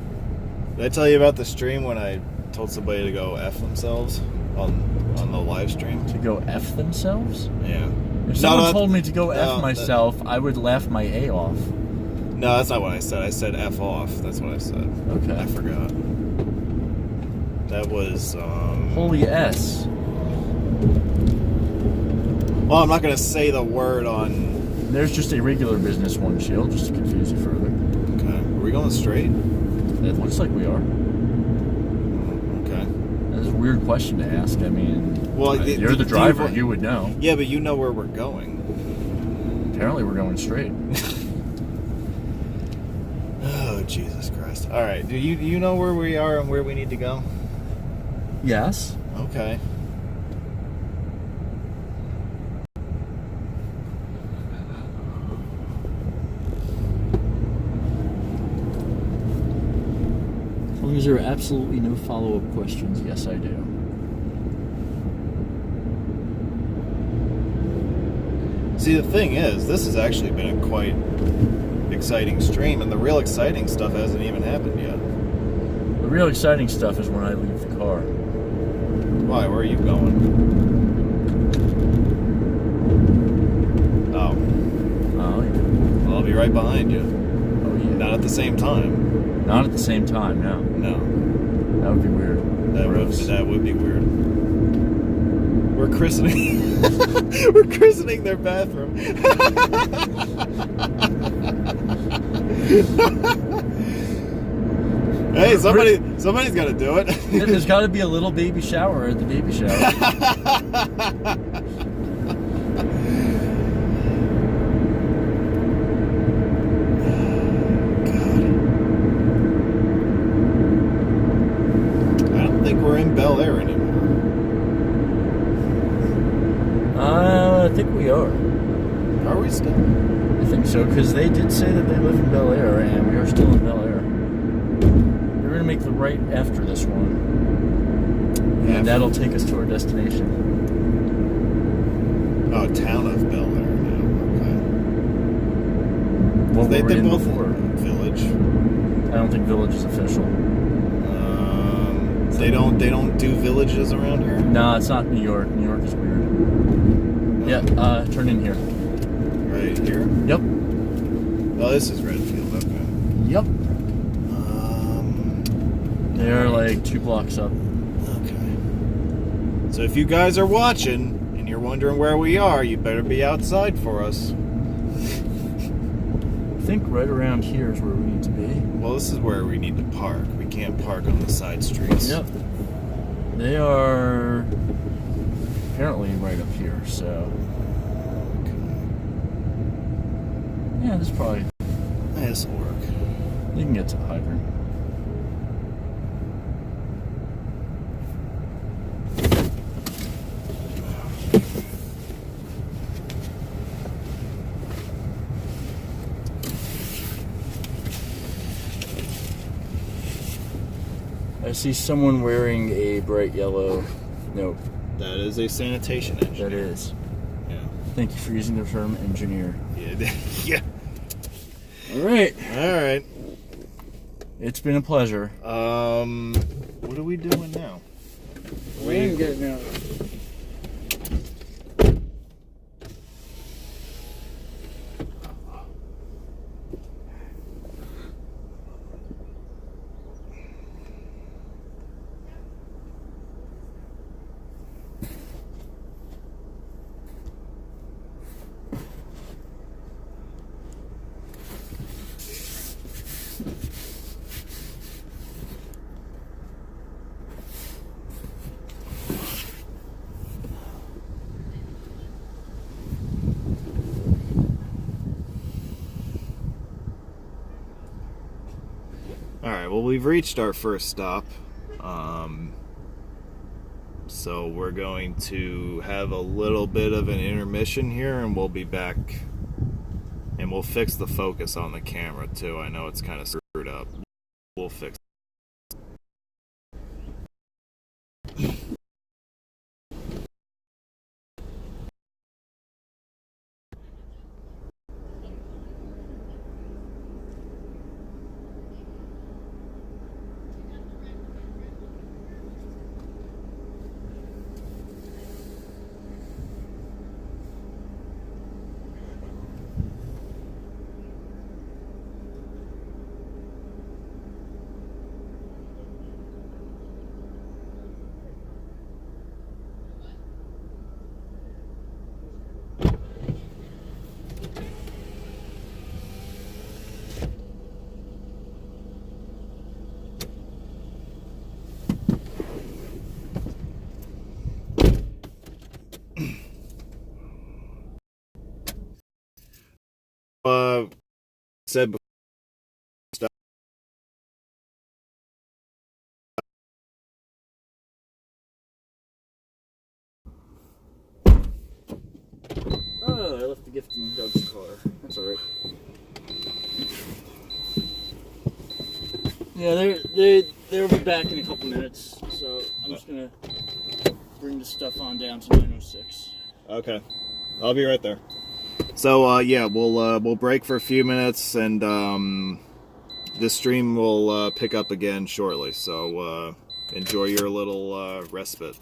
Did I tell you about the stream when I told somebody to go F themselves on the live stream? To go F themselves? Yeah. If someone told me to go F myself, I would laugh my A off. No, that's not what I said. I said F off. That's what I said. Okay. I forgot. That was, Holy S. Well, I'm not going to say the word on... There's just a regular business one, Shield, just to confuse you further. Okay. Are we going straight? It looks like we are. Okay. That's a weird question to ask. I mean, well, you're the driver. You would know. Yeah, but you know where we're going. Apparently, we're going straight. Oh, Jesus Christ. All right. Do you know where we are and where we need to go? Yes. Okay. As long as there are absolutely no follow-up questions, yes, I do. See, the thing is, this has actually been a quite exciting stream, and the real exciting stuff hasn't even happened yet. The real exciting stuff is when I leave the car. Why? Where are you going? Oh. Oh, yeah. Well, I'll be right behind you. Oh, yeah. Not at the same time. Not at the same time, no. No. That would be weird. That would be weird. We're christening... We're christening their bathroom. Hey, somebody's got to do it. There's got to be a little baby shower at the baby shower. We're in Bel Air anymore. I think we are. Are we still? I think so, because they did say that they live in Bel Air, and we are still in Bel Air. We're going to make the right after this one. And that'll take us to our destination. Oh, town of Bel Air now. Okay. What they were we in both before? Village. I don't think Village is official. They don't do villages around here? No, it's not New York. New York is weird. Yeah, turn in here. Right here? Yep. Oh, this is Redfield, okay. Yep. They're like 2 blocks up. Okay. So if you guys are watching and you're wondering where we are, you better be outside for us. I think right around here is where we need to be. Well, this is where we need to park. We can't park on the side streets. Yep. They are apparently right up here, so... Yeah, this probably... Yeah, this will work. You can get to the hydrant. I see someone wearing a bright yellow... No. That is a sanitation engineer. That is. Yeah. Thank you for using the term engineer. Yeah. Yeah. Alright. Alright. It's been a pleasure. What are we doing now? We ain't getting out. Alright, well, we've reached our first stop. So we're going to have a little bit of an intermission here, and we'll be back. And we'll fix the focus on the camera, too. I know it's kind of screwed up. We'll fix it. said before, oh, I left the gift in Doug's car. That's alright. Yeah, they'll be back in a couple minutes, so I'm just gonna bring the stuff on down to 906. Okay, I'll be right there. So yeah, we'll break for a few minutes, and this stream will pick up again shortly. So enjoy your little respite.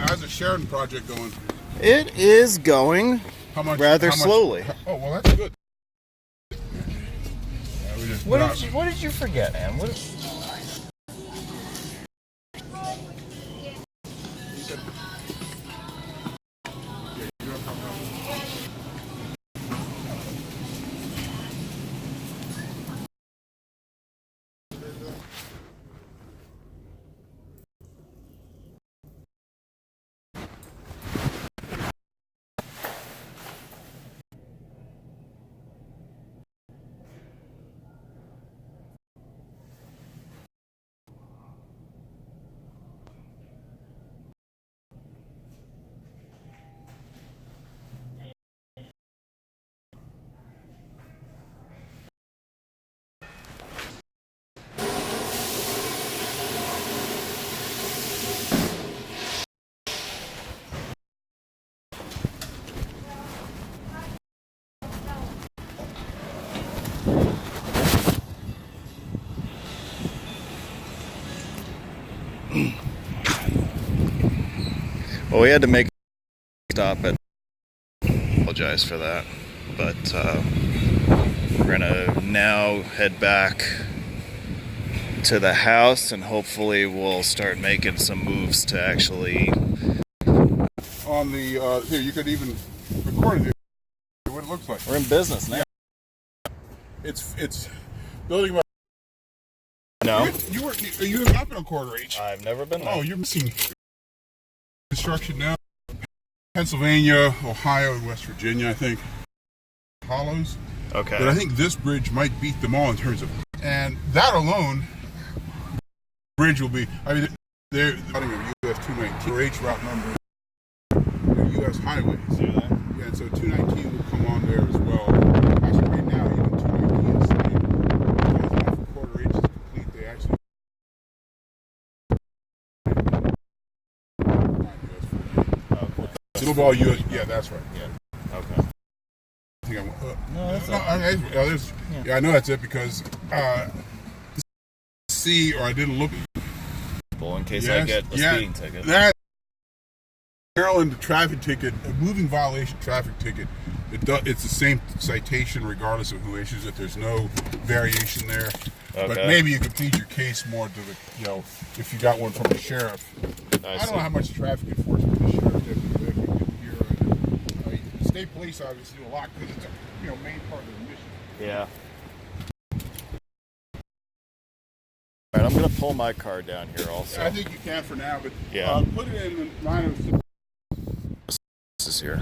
How's the Sheridan project going? It is going rather how much- slowly. Oh, well, that's good. What did you forget, Ann? Well, we had to make a stop at. Apologize for that, but we're gonna now head back to the house, and hopefully we'll start making some moves to actually. On the here, you could even record it. What it looks like. We're in business now. Yeah. It's building about. No. Are you up in a quarter H? I've never been there. Oh, you're missing construction now. Pennsylvania, Ohio, and West Virginia, I think. Hollows. Okay. But I think this bridge might beat them all in terms of, and that alone, bridge will be. I mean, they're cutting a US 219 or H route number. They're US highways. Yeah, and so 219 will come on there as well. Actually, right now, even 219 is saying because after quarter H is complete, they actually. It'll be all US. Yeah, that's right. Yeah. Okay. I think No, that's yeah, I know that's it because see, or I didn't look. In case I get a speeding ticket. That Maryland traffic ticket, a moving violation traffic ticket, it's the same citation regardless of who issues it. There's no variation there. Okay. But maybe you could plead your case more to the, if you got one from the sheriff. I don't know how much traffic enforcement the sheriff deputy they can get here. The state police obviously do a lot because it's a main part of the mission. Yeah. All right, I'm gonna pull my car down here also. I think you can for now, but yeah. Put it in the line of. This is here.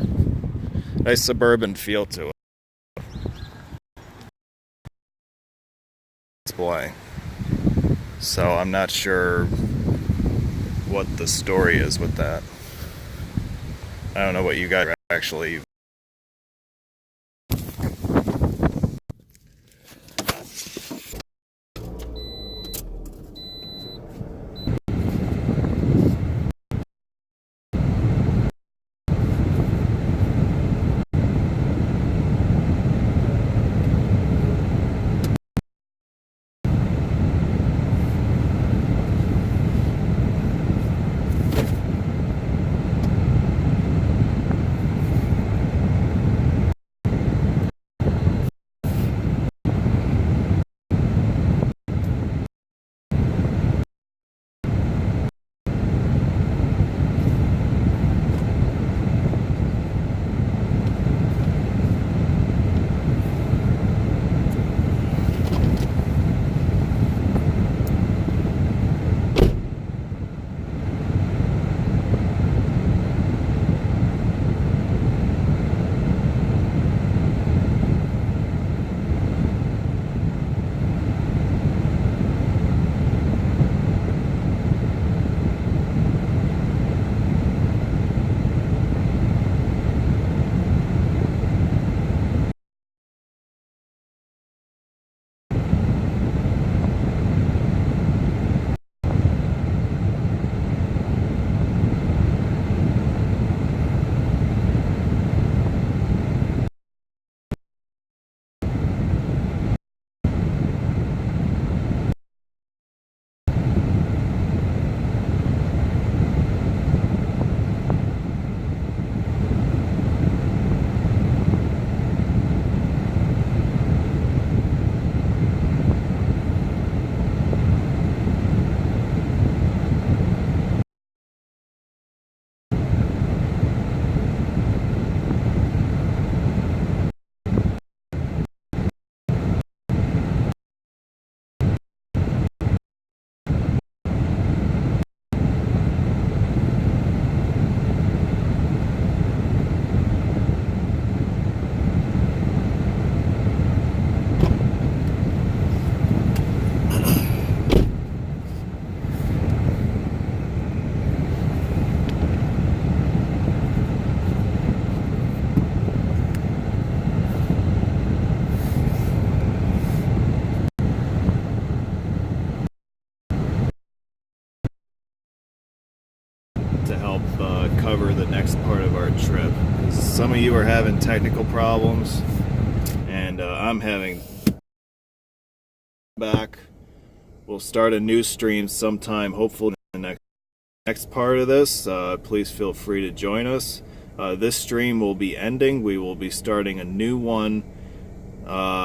Nice suburban feel to it. Boy. So I'm not sure what the story is with that. I don't know what you guys actually. to help cover the next part of our trip. Some of you are having technical problems, and I'm having back. We'll start a new stream sometime, hopefully in the next part of this. Please feel free to join us. This stream will be ending. We will be starting a new one